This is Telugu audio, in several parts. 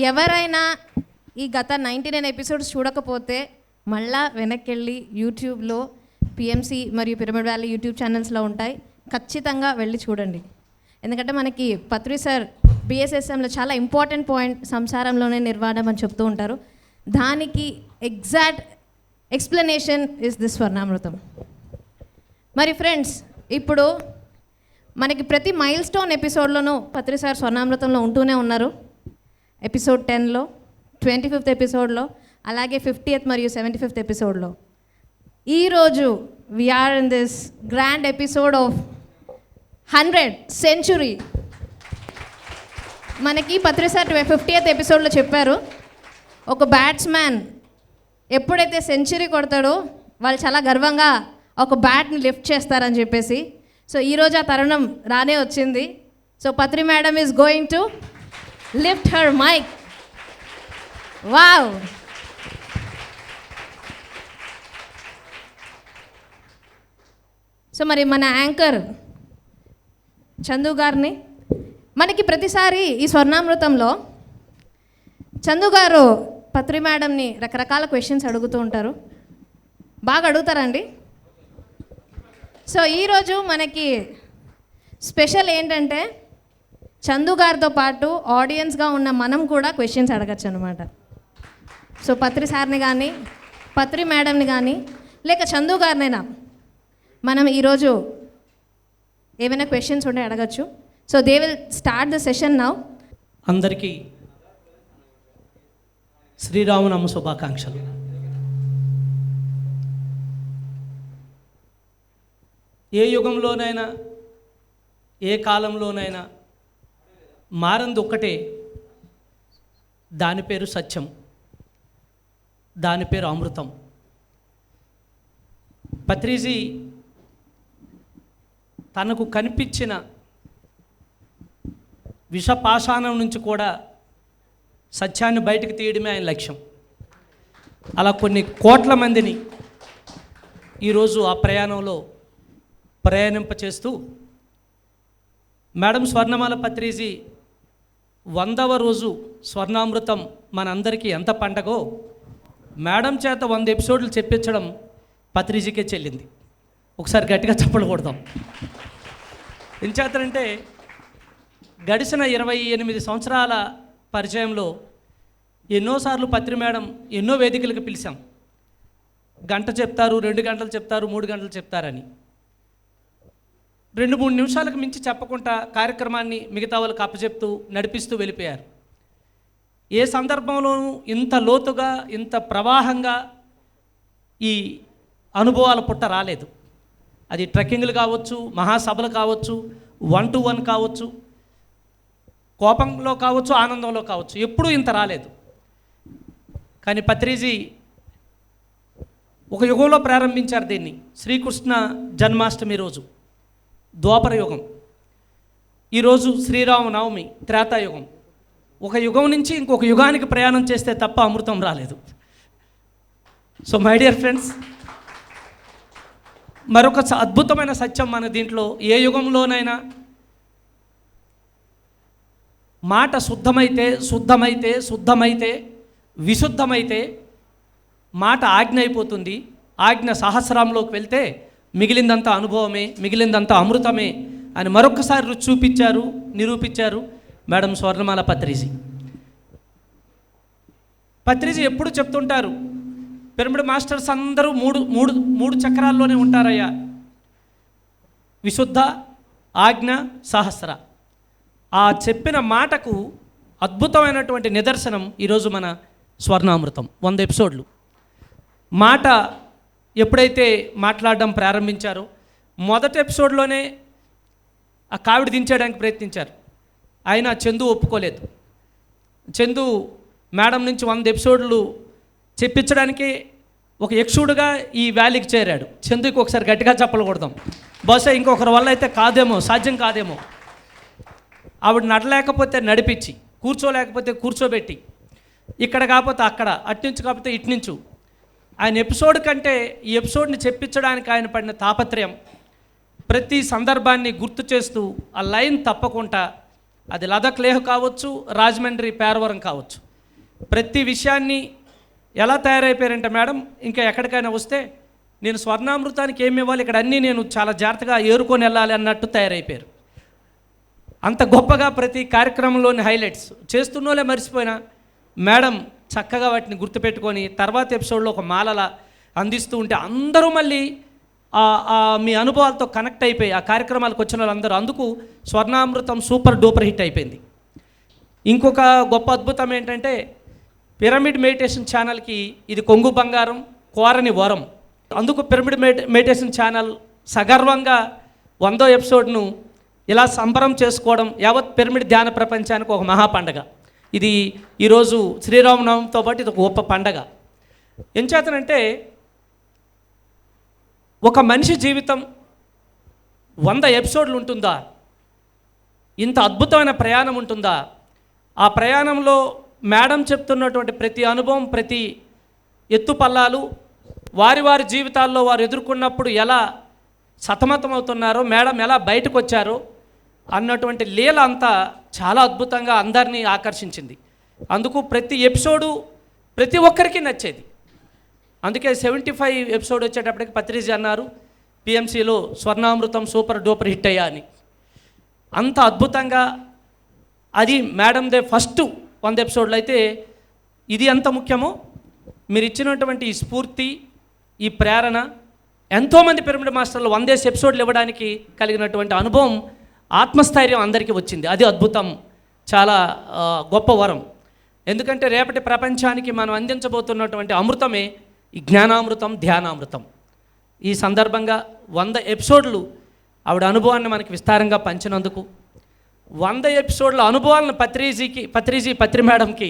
ఎవరైనా ఈ గత 99 ఎపిసోడ్స్ చూడకపోతే మళ్ళా వెనక్కి వెళ్ళి యూట్యూబ్లో పిఎంసి మరియు పిరమిడ్ వ్యాలీ యూట్యూబ్ ఛానల్స్లో ఉంటాయి, ఖచ్చితంగా వెళ్ళి చూడండి. ఎందుకంటే మనకి పత్రి సార్ బిఎస్ఎస్ఎంలో చాలా ఇంపార్టెంట్ పాయింట్ సంసారంలోనే నిర్వాణం అని చెప్తూ ఉంటారు. దానికి ఎగ్జాక్ట్ ఎక్స్ప్లెనేషన్ ఇస్ దిస్ స్వర్ణామృతం. మరి ఫ్రెండ్స్, ఇప్పుడు మనకి ప్రతి మైల్ స్టోన్ ఎపిసోడ్లోనూ పత్రి సార్ స్వర్ణామృతంలో ఉంటూనే ఉన్నారు. ఎపిసోడ్ 10లో, 25th ఎపిసోడ్లో, అలాగే 50th మరియు 75th ఎపిసోడ్లో. ఈరోజు we are in this grand episode of 100th century. మనకి పత్రి సార్ 50th ఎపిసోడ్లో చెప్పారు, ఒక బ్యాట్స్మ్యాన్ ఎప్పుడైతే సెంచరీ కొడతాడో వాళ్ళు చాలా గర్వంగా ఒక బ్యాట్ని లిఫ్ట్ చేస్తారని చెప్పేసి. సో ఈరోజు ఆ తరుణం రానే వచ్చింది. So Patri madam is going to lift her mic. Wow! So మరి మన యాంకర్ చందు గారిని, మనకి ప్రతిసారి ఈ స్వర్ణామృతంలో చందు గారు పత్రి మేడంని రకరకాల క్వశ్చన్స్ అడుగుతూ ఉంటారు. బాగా అడుగుతారండి. సో ఈరోజు మనకి స్పెషల్ ఏంటంటే చందు గారితో పాటు ఆడియన్స్గా ఉన్న మనం కూడా క్వశ్చన్స్ అడగచ్చు అనమాట. సో పత్రి సార్ని కానీ, పత్రి మేడంని కానీ, లేక చందు గారినైనా మనం ఈరోజు ఏమైనా క్వశ్చన్స్ ఉంటే అడగచ్చు. So they will start the session now. అందరికీ శ్రీరామనవమి శుభాకాంక్షలు. ఏ యుగంలోనైనా, ఏ కాలంలోనైనా మారంది ఒక్కటే, దాని పేరు సత్యం, దాని పేరు అమృతం. పత్రిజీ తనకు కనిపించిన విషపాషాణం నుంచి కూడా సత్యాన్ని బయటకు తీయడమే ఆయన లక్ష్యం. అలా కొన్ని కోట్ల మందిని ఈరోజు ఆ ప్రయాణంలో ప్రయాణింపచేస్తూ మేడం స్వర్ణమాల పత్రిజీ 100వ రోజు స్వర్ణామృతం మనందరికీ ఎంత పండగో, మేడం చేత 100 ఎపిసోడ్లు చెప్పించడం పత్రిజీకే చెల్లింది. ఒకసారి గట్టిగా చప్పట్లు కొడదాం. ఎంచేతంటే గడిచిన 28 సంవత్సరాల పరిచయంలో ఎన్నోసార్లు పత్రి మేడం ఎన్నో వేదికలకు పిలిచాం. గంట చెప్తారు, 2 గంటలు చెప్తారు, 3 గంటలు చెప్తారని 2-3 నిమిషాలకు మించి చెప్పకుండా కార్యక్రమాన్ని మిగతా వాళ్ళకి అప్పచెప్తూ నడిపిస్తూ వెళ్ళిపోయారు. ఏ సందర్భంలోనూ ఇంత లోతుగా, ఇంత ప్రవాహంగా ఈ అనుభవాల పుట్ట రాలేదు. అది ట్రెక్కింగ్లు కావచ్చు, మహాసభలు కావచ్చు, 1-to-1 కావచ్చు, కోపంలో కావచ్చు, ఆనందంలో కావచ్చు, ఎప్పుడూ ఇంత రాలేదు. కానీ పత్రిజీ ఒక యుగంలో ప్రారంభించారు దీన్ని. శ్రీకృష్ణ జన్మాష్టమి రోజు ద్వాపర యుగం, ఈరోజు శ్రీరామనవమి త్రేతాయుగం. ఒక యుగం నుంచి ఇంకొక యుగానికి ప్రయాణం చేస్తే తప్ప అమృతం రాలేదు. సో మై డియర్ ఫ్రెండ్స్, మరొక అద్భుతమైన సత్యం మన దీంట్లో, ఏ యుగంలోనైనా మాట శుద్ధమైతే, శుద్ధమైతే, శుద్ధమైతే, విశుద్ధమైతే మాట ఆజ్ఞ అయిపోతుంది. ఆజ్ఞ సహస్రంలోకి వెళ్తే మిగిలిందంతా అనుభవమే, మిగిలిందంతా అమృతమే అని మరొకసారి రుచి చూపించారు, నిరూపించారు మేడం స్వర్ణమాల పత్రిజీ. పత్రిజీ ఎప్పుడు చెప్తుంటారు, పిరమిడ్ మాస్టర్స్ అందరూ మూడు చక్రాల్లోనే ఉంటారయ్యా, విశుద్ధ, ఆజ్ఞ, సహస్ర. ఆ చెప్పిన మాటకు అద్భుతమైనటువంటి నిదర్శనం ఈరోజు మన స్వర్ణామృతం 100 ఎపిసోడ్లు. మాట ఎప్పుడైతే మాట్లాడడం ప్రారంభించారో మొదటి ఎపిసోడ్లోనే ఆ కావిడి దించేయడానికి ప్రయత్నించారు. అయినా చందు ఒప్పుకోలేదు. చందు మేడం నుంచి 100 ఎపిసోడ్లు చెప్పించడానికి ఒక యక్షుడుగా ఈ వ్యాలీకి చేరాడు. చందుకి ఒకసారి గట్టిగా చప్పలు కొడదాం. బహుశా ఇంకొకరి వల్ల అయితే కాదేమో, సాధ్యం కాదేమో. ఆవిడ నడలేకపోతే నడిపించి, కూర్చోలేకపోతే కూర్చోబెట్టి, ఇక్కడ కాకపోతే అక్కడ, అట్నుంచి కాకపోతే ఇట్నుంచు, ఆయన ఎపిసోడ్ కంటే ఈ ఎపిసోడ్ని చెప్పించడానికి ఆయన పడిన తాపత్రయం, ప్రతి సందర్భాన్ని గుర్తు చేస్తూ ఆ లైన్ తప్పకుండా అది లదక్ లేహ్ కావచ్చు, రాజమండ్రి పేరవరం కావచ్చు. ప్రతి విషయాన్ని ఎలా తయారైపోయారంటే మేడం, ఇంకా ఎక్కడికైనా వస్తే నేను స్వర్ణామృతానికి ఏమి ఇవ్వాలి, ఇక్కడ అన్నీ నేను చాలా జాగ్రత్తగా ఏరుకొని వెళ్ళాలి అన్నట్టు తయారైపోయారు. అంత గొప్పగా ప్రతి కార్యక్రమంలోని హైలైట్స్ చేస్తున్నోలే మర్చిపోయినా మేడం చక్కగా వాటిని గుర్తుపెట్టుకొని తర్వాత ఎపిసోడ్లో ఒక మాలలా అందిస్తూ ఉంటే అందరూ మళ్ళీ మీ అనుభవాలతో కనెక్ట్ అయిపోయి ఆ కార్యక్రమాలకు వచ్చిన వాళ్ళందరూ, అందుకు స్వర్ణామృతం సూపర్ డూపర్ హిట్ అయిపోయింది. ఇంకొక గొప్ప అద్భుతం ఏంటంటే పిరమిడ్ మెడిటేషన్ ఛానల్కి ఇది కొంగు బంగారం, కోరని వరం. అందుకు పిరమిడ్ మెడిటేషన్ ఛానల్ సగర్వంగా 100వ ఎపిసోడ్ను ఇలా సంబరం చేసుకోవడం యావత్ పిరమిడ్ ధ్యాన ప్రపంచానికి ఒక మహా పండగ. ఇది ఈరోజు శ్రీరామనవమితో పాటు ఇది ఒక గొప్ప పండగ. ఏం చేతనంటే ఒక మనిషి జీవితం 100 ఎపిసోడ్లు ఉంటుందా? ఇంత అద్భుతమైన ప్రయాణం ఉంటుందా? ఆ ప్రయాణంలో మేడం చెప్తున్నటువంటి ప్రతి అనుభవం, ప్రతి ఎత్తుపల్లాలు, వారి వారి జీవితాల్లో వారు ఎదుర్కొన్నప్పుడు ఎలా సతమతమవుతున్నారో, మేడం ఎలా బయటకు వచ్చారో అన్నటువంటి లీల అంతా చాలా అద్భుతంగా అందరినీ ఆకర్షించింది. అందుకు ప్రతి ఎపిసోడు ప్రతి ఒక్కరికి నచ్చేది. అందుకే 75 ఎపిసోడ్ వచ్చేటప్పటికి పత్రిజీ అన్నారు పిఎంసిలో స్వర్ణామృతం సూపర్ డూపర్ హిట్ అయ్యా అని. అంత అద్భుతంగా అది మేడందే ఫస్ట్ 100 ఎపిసోడ్లు. అయితే ఇది ఎంత ముఖ్యమో మీరు ఇచ్చినటువంటి ఈ స్ఫూర్తి, ఈ ప్రేరణ, ఎంతోమంది పిరమిడ్ మాస్టర్లు 100 ఎపిసోడ్లు ఇవ్వడానికి కలిగినటువంటి అనుభవం, ఆత్మస్థైర్యం అందరికీ వచ్చింది. అది అద్భుతం, చాలా గొప్ప వరం. ఎందుకంటే రేపటి ప్రపంచానికి మనం అందించబోతున్నటువంటి అమృతమే ఈ జ్ఞానామృతం, ధ్యానామృతం. ఈ సందర్భంగా 100 ఎపిసోడ్లు ఆవిడ అనుభవాన్ని మనకి విస్తారంగా పంచినందుకు, 100 ఎపిసోడ్ల అనుభవాలను పత్రి మేడంకి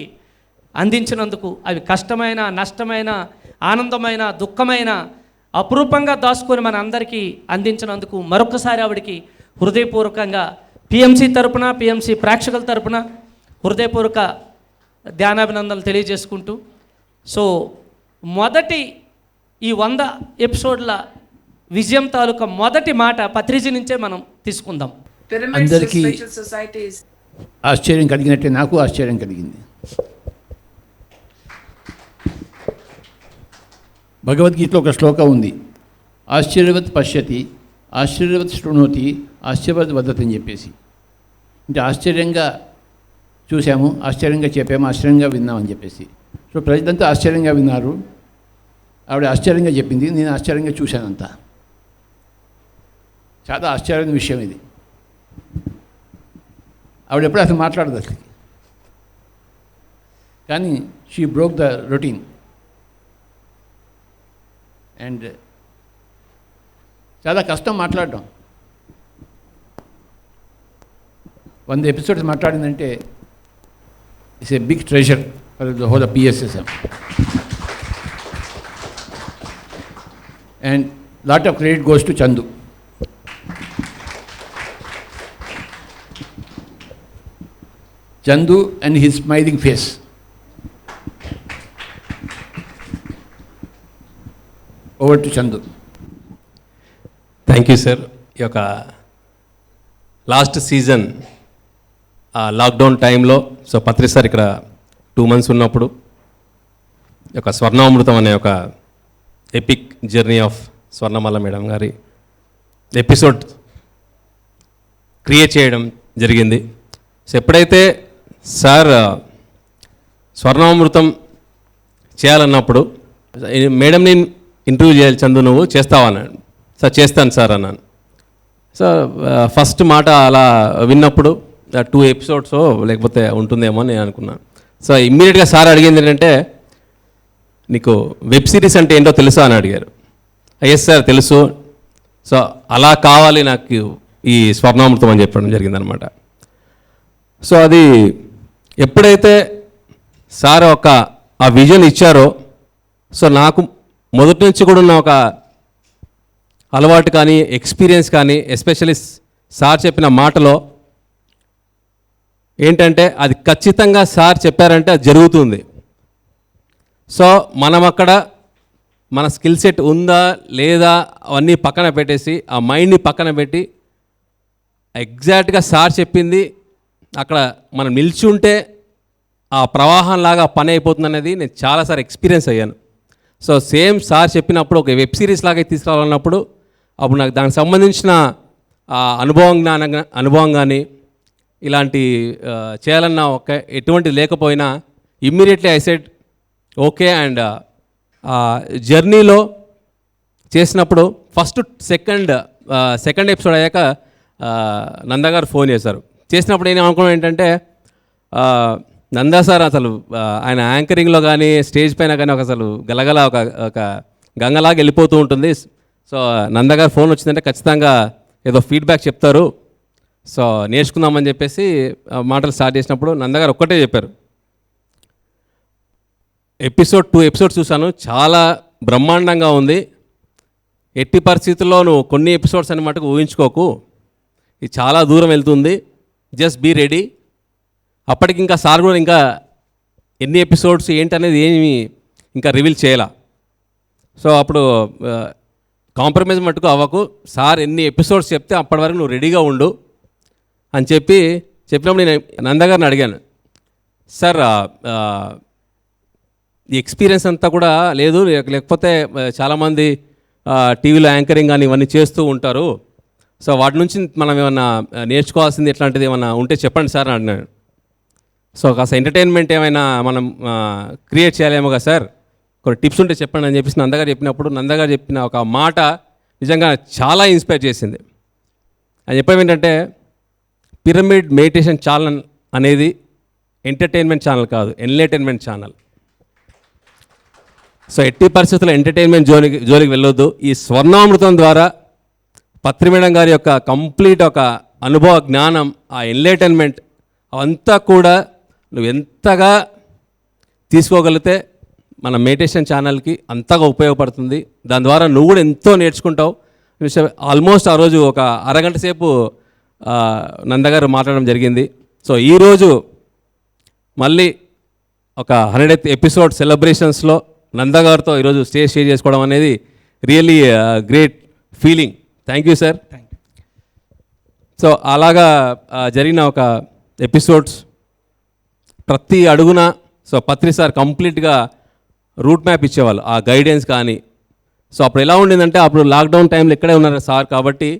అందించినందుకు, అవి కష్టమైన, నష్టమైన, ఆనందమైన, దుఃఖమైన అపురూపంగా దాచుకొని మన అందరికీ అందించినందుకు మరొకసారి ఆవిడకి హృదయపూర్వకంగా పిఎంసి తరపున, పిఎంసి ప్రేక్షకుల తరపున హృదయపూర్వక ధ్యానాభినందనలు తెలియజేసుకుంటూ, సో మొదటి ఈ 100 ఎపిసోడ్ల విజయం తాలూకా మొదటి మాట పత్రిజీ నుంచే మనం తీసుకుందాం. అందరికీ ఆశ్చర్యం కలిగినట్టే నాకు ఆశ్చర్యం కలిగింది. భగవద్గీతలో ఒక శ్లోకం ఉంది, ఆశ్చర్యవత్ పశ్యతి, ఆశ్చర్యవత్ శృణోతి, ఆశ్చర్యవత్ వదతి అని చెప్పేసి. అంటే ఆశ్చర్యంగా చూసాము, ఆశ్చర్యంగా చెప్పాము, ఆశ్చర్యంగా విన్నామని చెప్పేసి. సో ప్రజలంతా ఆశ్చర్యంగా విన్నారు, ఆవిడ ఆశ్చర్యంగా చెప్పింది, నేను ఆశ్చర్యంగా చూశానంతా. చాలా ఆశ్చర్యమైన విషయం ఇది. ఆవిడ ఎప్పుడు అసలు మాట్లాడదు అసలు, కానీ she broke the routine. And చాలా కష్టం మాట్లాడడం. 100 ఎపిసోడ్స్ మాట్లాడిందంటే it's a big treasure for the whole PSSM. And lot of credit goes to Chandu. Chandu and his smiling face. Over to Chandu. Thank you sir. ఈ యొక్క లాస్ట్ సీజన్ లాక్డౌన్ టైంలో సో పత్రి సార్ ఇక్కడ 2 months ఉన్నప్పుడు ఈ యొక్క స్వర్ణామృతం అనే ఒక epic journey of Swarnamala madam గారి ఎపిసోడ్ క్రియేట్ చేయడం జరిగింది. సో ఎప్పుడైతే సార్ స్వర్ణామృతం చేయాలన్నప్పుడు మేడంని ఇంటర్వ్యూ చేయాలి, చందు నువ్వు చేస్తావా అన్నాడు. సార్ చేస్తాను సార్ అన్నాను. సో ఫస్ట్ మాట అలా విన్నప్పుడు 2 episodes లేకపోతే ఉంటుందేమో అని నేను అనుకున్నాను. సో ఇమ్మీడియట్గా సార్ అడిగింది ఏంటంటే, నీకు వెబ్ సిరీస్ అంటే ఏంటో తెలుసా అని అడిగారు. ఎస్ సార్ తెలుసు. సో అలా కావాలి నాకు ఈ స్వర్ణామృతం అని చెప్పడం జరిగిందనమాట. సో అది ఎప్పుడైతే సార్ ఆ విజన్ ఇచ్చారో, సో నాకు మొదటి నుంచి కూడా ఉన్న ఒక అలవాటు కానీ ఎక్స్పీరియన్స్ కానీ, ఎస్పెషల్లీ సార్ చెప్పిన మాటలో ఏంటంటే అది ఖచ్చితంగా సార్ చెప్పారంటే అది జరుగుతుంది. సో మనం అక్కడ మన స్కిల్ సెట్ ఉందా లేదా అవన్నీ పక్కన పెట్టేసి, ఆ మైండ్ని పక్కన పెట్టి ఎగ్జాక్ట్గా సార్ చెప్పింది అక్కడ మనం నిలిచి ఉంటే ఆ ప్రవాహంలాగా పని అయిపోతుంది అనేది నేను చాలాసార్లు ఎక్స్పీరియన్స్ అయ్యాను. సో సేమ్ సార్ చెప్పినప్పుడు ఒక వెబ్ సిరీస్ లాగా తీసుకురావాలన్నప్పుడు అప్పుడు నాకు దానికి సంబంధించిన అనుభవం కానీ ఇలాంటి చేయాలన్న ఒక ఎటువంటి లేకపోయినా immediately I said okay. And జర్నీలో చేసినప్పుడు సెకండ్ ఎపిసోడ్ అయ్యాక నందగారు ఫోన్ చేసినప్పుడు నేను అనుకున్నాను ఏంటంటే నందా సార్ అసలు ఆయన యాంకరింగ్లో కానీ స్టేజ్ పైన కానీ అసలు గలగల ఒక గంగలాగా వెళ్ళిపోతూ ఉంటుంది. సో నందగారు ఫోన్ వచ్చిందంటే ఖచ్చితంగా ఏదో ఫీడ్బ్యాక్ చెప్తారు, సో నేర్చుకుందామని చెప్పేసి మాటలు స్టార్ట్ చేసినప్పుడు నందగారు ఒక్కటే చెప్పారు, ఎపిసోడ్ 2 చూశాను, చాలా బ్రహ్మాండంగా ఉంది, ఎట్టి పరిస్థితుల్లో నువ్వు కొన్ని ఎపిసోడ్స్ అని మటుకు ఊహించుకోకు, ఇది చాలా దూరం వెళ్తుంది, జస్ట్ బీ రెడీ. అప్పటికి ఇంకా సార్ కూడా ఇంకా ఎన్ని ఎపిసోడ్స్ ఏంటనేది ఏమి ఇంకా రివీల్ చేయాల. సో అప్పుడు కాంప్రమైజ్ మట్టుకు అవ్వకు, సార్ ఎన్ని ఎపిసోడ్స్ చెప్తే అప్పటి వరకు నువ్వు రెడీగా ఉండు అని చెప్పినప్పుడు నేను నందగారిని అడిగాను, సార్ ఈ ఎక్స్పీరియన్స్ అంతా కూడా లేదు, లేకపోతే చాలామంది టీవీలో యాంకరింగ్ కానీ ఇవన్నీ చేస్తూ ఉంటారు, సో వాటి నుంచి మనం ఏమన్నా నేర్చుకోవాల్సింది ఎట్లాంటిది ఏమన్నా ఉంటే చెప్పండి సార్ అని అడిగాను. సో కాస్త ఎంటర్టైన్మెంట్ ఏమైనా మనం క్రియేట్ చేయాలేమో కదా సార్, కొన్ని టిప్స్ ఉంటే చెప్పండి అని చెప్పేసి నందగారు చెప్పినప్పుడు నందగారు చెప్పిన ఒక మాట నిజంగా చాలా ఇన్స్పైర్ చేసింది. అని చెప్పడం ఏంటంటే పిరమిడ్ మెడిటేషన్ ఛానల్ అనేది ఎంటర్టైన్మెంట్ ఛానల్ కాదు, ఎన్లైటైన్మెంట్ ఛానల్. సో ఎట్టి పరిస్థితుల్లో ఎంటర్టైన్మెంట్ జోలికి వెళ్ళొద్దు. ఈ స్వర్ణామృతం ద్వారా పత్రి మేడం గారి యొక్క కంప్లీట్ ఒక అనుభవ జ్ఞానం, ఆ ఎన్లైటైన్మెంట్ అంతా కూడా నువ్వు ఎంతగా తీసుకోగలిగితే మన మెడిటేషన్ ఛానల్కి అంతగా ఉపయోగపడుతుంది. దాని ద్వారా నువ్వు కూడా ఎంతో నేర్చుకుంటావు. ఆల్మోస్ట్ ఆ రోజు ఒక అరగంట సేపు నందగారు మాట్లాడడం జరిగింది. సో ఈరోజు మళ్ళీ ఒక 100th ఎపిసోడ్ సెలబ్రేషన్స్లో నందగారితో ఈరోజు స్టేజ్ షేర్ చేసుకోవడం అనేది really great feeling. Thank you sir. So అలాగా జరిగిన ఒక ఎపిసోడ్స్ ప్రతి అడుగున సో పత్రి సార్ కంప్లీట్గా రూట్ మ్యాప్ ఇచ్చేవాళ్ళు, ఆ గైడెన్స్ కానీ. సో అప్పుడు ఎలా ఉండిందంటే అప్పుడు లాక్డౌన్ టైంలో ఇక్కడే ఉన్నారు సార్ కాబట్టి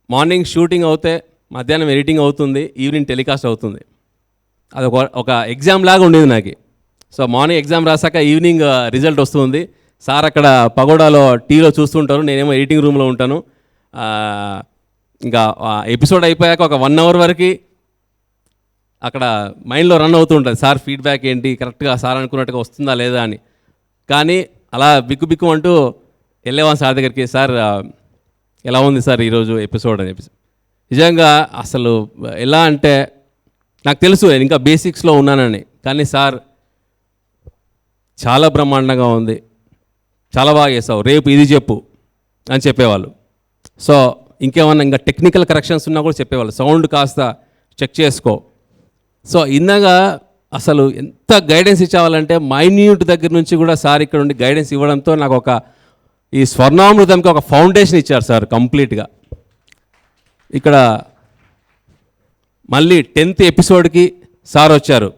మార్నింగ్ షూటింగ్ అవుతే మధ్యాహ్నం ఎడిటింగ్ అవుతుంది, ఈవినింగ్ టెలికాస్ట్ అవుతుంది. అది ఒక ఎగ్జామ్ లాగా ఉండేది నాకు. సో మార్నింగ్ ఎగ్జామ్ రాసాక ఈవినింగ్ రిజల్ట్ వస్తుంది. సార్ అక్కడ పగోడాలో టీవీలో చూస్తుంటారు, నేనేమో ఎడిటింగ్ రూమ్లో ఉంటాను. ఇంకా ఎపిసోడ్ అయిపోయాక ఒక 1 hour వరకు అక్కడ మైండ్లో రన్ అవుతూ ఉంటుంది, సార్ ఫీడ్బ్యాక్ ఏంటి, కరెక్ట్గా సార్ అనుకున్నట్టుగా వస్తుందా లేదా అని. కానీ అలా బిక్కు అంటూ వెళ్ళేవాన్ సార్ దగ్గరికి, సార్ ఎలా ఉంది సార్ ఈరోజు ఎపిసోడ్ అని చెప్పేసి. నిజంగా అసలు ఎలా అంటే నాకు తెలుసు నేను ఇంకా బేసిక్స్లో ఉన్నానని, కానీ సార్ చాలా బ్రహ్మాండంగా ఉంది, చాలా బాగా చేసావు, రేపు ఇది చెప్పు అని చెప్పేవాళ్ళు. సో ఇంకేమన్నా ఇంకా టెక్నికల్ కరెక్షన్స్ ఉన్నా కూడా చెప్పేవాళ్ళు, సౌండ్ కాస్త చెక్ చేసుకో. సో ఇందాగా అసలు ఎంత గైడెన్స్ ఇచ్చేవాళ్ళంటే మైన్యూట్ దగ్గర నుంచి కూడా సార్ ఇక్కడ నుండి గైడెన్స్ ఇవ్వడంతో నాకు ఈ స్వర్ణామృతంకి ఒక ఫౌండేషన్ ఇచ్చారు సార్ కంప్లీట్గా. ఇక్కడ మళ్ళీ 10th ఎపిసోడ్కి సార్ వచ్చారు,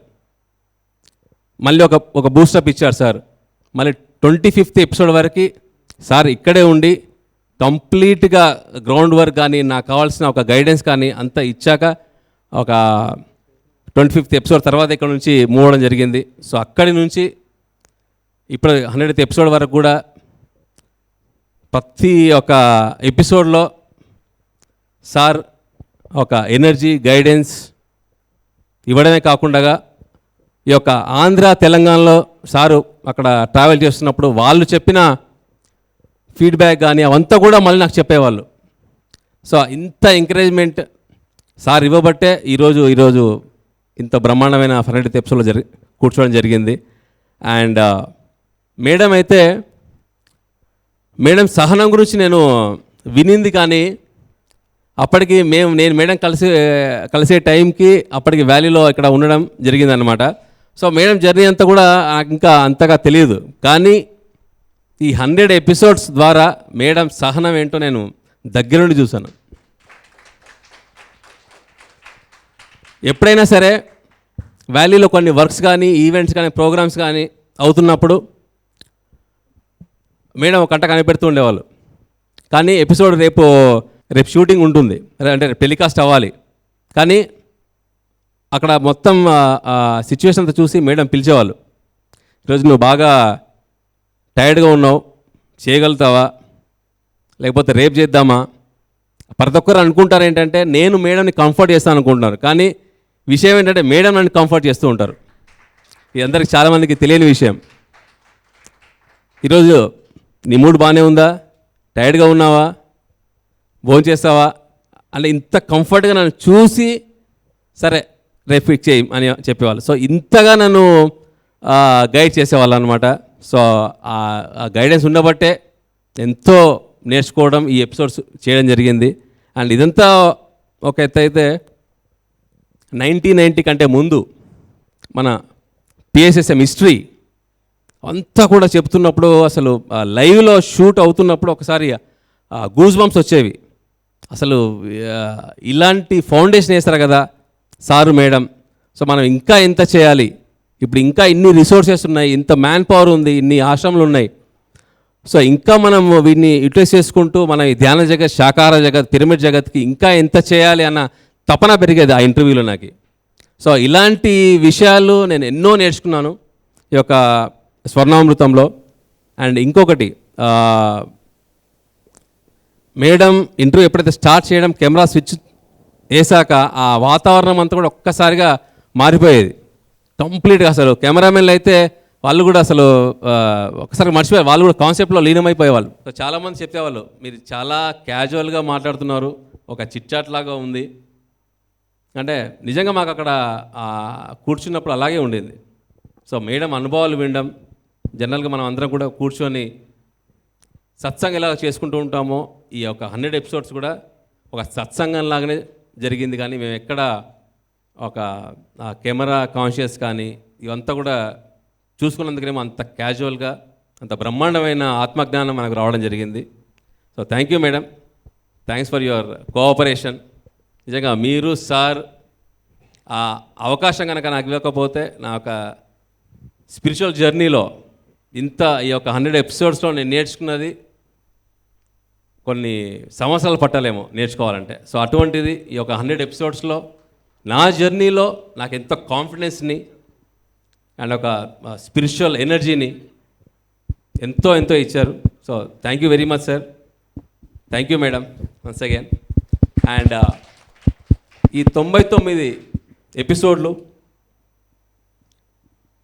మళ్ళీ ఒక బూస్టప్ ఇచ్చారు సార్. మళ్ళీ 25th ఎపిసోడ్ వరకు సార్ ఇక్కడే ఉండి కంప్లీట్గా గ్రౌండ్ వర్క్ కానీ నాకు కావాల్సిన ఒక గైడెన్స్ కానీ అంతా ఇచ్చాక ఒక 25th ఎపిసోడ్ తర్వాత ఇక్కడ నుంచి మూవ్ అవ్వడం జరిగింది. సో అక్కడి నుంచి ఇప్పుడు 100th ఎపిసోడ్ వరకు కూడా ప్రతి ఒక్క ఎపిసోడ్లో సార్ ఒక ఎనర్జీ గైడెన్స్ ఇవ్వడమే కాకుండా ఈ యొక్క ఆంధ్ర తెలంగాణలో సారు అక్కడ ట్రావెల్ చేస్తున్నప్పుడు వాళ్ళు చెప్పిన ఫీడ్బ్యాక్ కానీ అవంతా కూడా మళ్ళీ నాకు చెప్పేవాళ్ళు. సో ఇంత ఎంకరేజ్మెంట్ సార్ ఇవ్వబట్టే ఈరోజు ఇంత బ్రహ్మాండమైన 100th ఎపిసోడ్లో కూర్చోవడం జరిగింది. అండ్ మేడం సహనం గురించి నేను వినింది, కానీ అప్పటికి నేను మేడం కలిసే టైంకి అప్పటికి వ్యాలీలో ఇక్కడ ఉండడం జరిగిందనమాట. సో మేడం జర్నీ అంతా కూడా నాకు ఇంకా అంతగా తెలియదు, కానీ ఈ 100 ఎపిసోడ్స్ ద్వారా మేడం సహనం ఏంటో నేను దగ్గర నుండి చూశాను. ఎప్పుడైనా సరే వ్యాలీలో కొన్ని వర్క్స్ కానీ ఈవెంట్స్ కానీ ప్రోగ్రామ్స్ కానీ అవుతున్నప్పుడు మేడం ఒక గంట కనిపెడుతూ ఉండేవాళ్ళు. కానీ ఎపిసోడ్ రేపు షూటింగ్ ఉంటుంది, అంటే టెలికాస్ట్ అవ్వాలి. కానీ అక్కడ మొత్తం సిచ్యువేషన్ అంతా చూసి మేడం పిలిచేవాళ్ళు, ఈరోజు నువ్వు బాగా టైర్డ్గా ఉన్నావు, చేయగలుగుతావా, లేకపోతే రేపు చేద్దామా. ప్రతి ఒక్కరు అనుకుంటారు ఏంటంటే నేను మేడంని కంఫర్ట్ చేస్తాను అనుకుంటున్నారు, కానీ విషయం ఏంటంటే మేడం నన్ను కంఫర్ట్ చేస్తూ ఉంటారు. ఇది అందరికి చాలామందికి తెలియని విషయం. ఈరోజు నీ మూడ్ బాగానే ఉందా, టైర్డ్గా ఉన్నావా, భోజనం చేస్తావా అంటే ఇంత కంఫర్ట్గా నన్ను చూసి సరే రేపు ఫిక్స్ చేయి అని చెప్పేవాళ్ళు. సో ఇంతగా నన్ను గైడ్ చేసేవాళ్ళు అనమాట. సో ఆ గైడెన్స్ ఉండబట్టే ఎంతో నేర్చుకోవడం, ఈ ఎపిసోడ్స్ చేయడం జరిగింది. అండ్ ఇదంతా ఒక ఎత్తు అయితే 1990 కంటే ముందు మన పిఎస్ఎస్ఎం హిస్టరీ అంతా కూడా చెప్తున్నప్పుడు అసలు లైవ్లో షూట్ అవుతున్నప్పుడు ఒకసారి గూస్ బంప్స్ వచ్చేవి. అసలు ఇలాంటి ఫౌండేషన్ వేస్తారు కదా సారు మేడం. సో మనం ఇంకా ఎంత చేయాలి, ఇప్పుడు ఇంకా ఇన్ని రిసోర్సెస్ ఉన్నాయి, ఇంత మ్యాన్ పవర్ ఉంది, ఇన్ని ఆశ్రమాలు ఉన్నాయి. సో ఇంకా మనం వీటిని యూటిలైజ్ చేసుకుంటూ మన ఈ ధ్యాన జగత్, శాకాహార జగత్, పిరమిడ్ జగత్కి ఇంకా ఎంత చేయాలి అన్న తపన పెరిగేది ఆ ఇంటర్వ్యూలో నాకు. సో ఇలాంటి విషయాలు నేను ఎన్నో నేర్చుకున్నాను ఈ యొక్క స్వర్ణామృతంలో. అండ్ ఇంకొకటి, మేడం ఇంటర్వ్యూ ఎప్పుడైతే స్టార్ట్ చేయడం, కెమెరా స్విచ్ వేసాక ఆ వాతావరణం అంతా కూడా ఒక్కసారిగా మారిపోయేది కంప్లీట్గా. అసలు కెమెరామెన్లు అయితే వాళ్ళు కూడా అసలు ఒకసారి మర్చిపోయారు, వాళ్ళు కూడా కాన్సెప్ట్లో లీనమైపోయేవాళ్ళు. సో చాలామంది చెప్పేవాళ్ళు, మీరు చాలా క్యాజువల్గా మాట్లాడుతున్నారు, ఒక చిట్చాట్ లాగా ఉంది అంటే. నిజంగా మాకు అక్కడ కూర్చున్నప్పుడు అలాగే ఉండేది. సో మేడం అనుభవాలు వినడం, జనరల్గా మనం అందరం కూడా కూర్చొని సత్సంగం ఎలా చేసుకుంటూ ఉంటామో ఈ యొక్క 100 ఎపిసోడ్స్ కూడా ఒక సత్సంగం లాగానే జరిగింది. కానీ మేము ఎక్కడ ఒక కెమెరా కాన్షియస్ కానీ ఇవంతా కూడా చూసుకున్నందుకేమో అంత క్యాజువల్గా, అంత బ్రహ్మాండమైన ఆత్మజ్ఞానం మనకు రావడం జరిగింది. So thank you madam, thanks for your cooperation. నిజంగా మీరు సార్ ఆ అవకాశం కనుక నాకు ఇవ్వకపోతే నా ఒక స్పిరిచువల్ జర్నీలో ఇంత ఈ యొక్క 100 ఎపిసోడ్స్లో నేను నేర్చుకున్నది కొన్ని సంవత్సరాలు పట్టాలేమో నేర్చుకోవాలంటే. సో అటువంటిది ఈ యొక్క 100 ఎపిసోడ్స్లో నా జర్నీలో నాకు ఎంత కాన్ఫిడెన్స్ని అండ్ ఒక స్పిరిచువల్ ఎనర్జీని ఎంతో ఎంతో ఇచ్చారు. So thank you very much sir, thank you madam once again. And ఈ 99 ఎపిసోడ్లు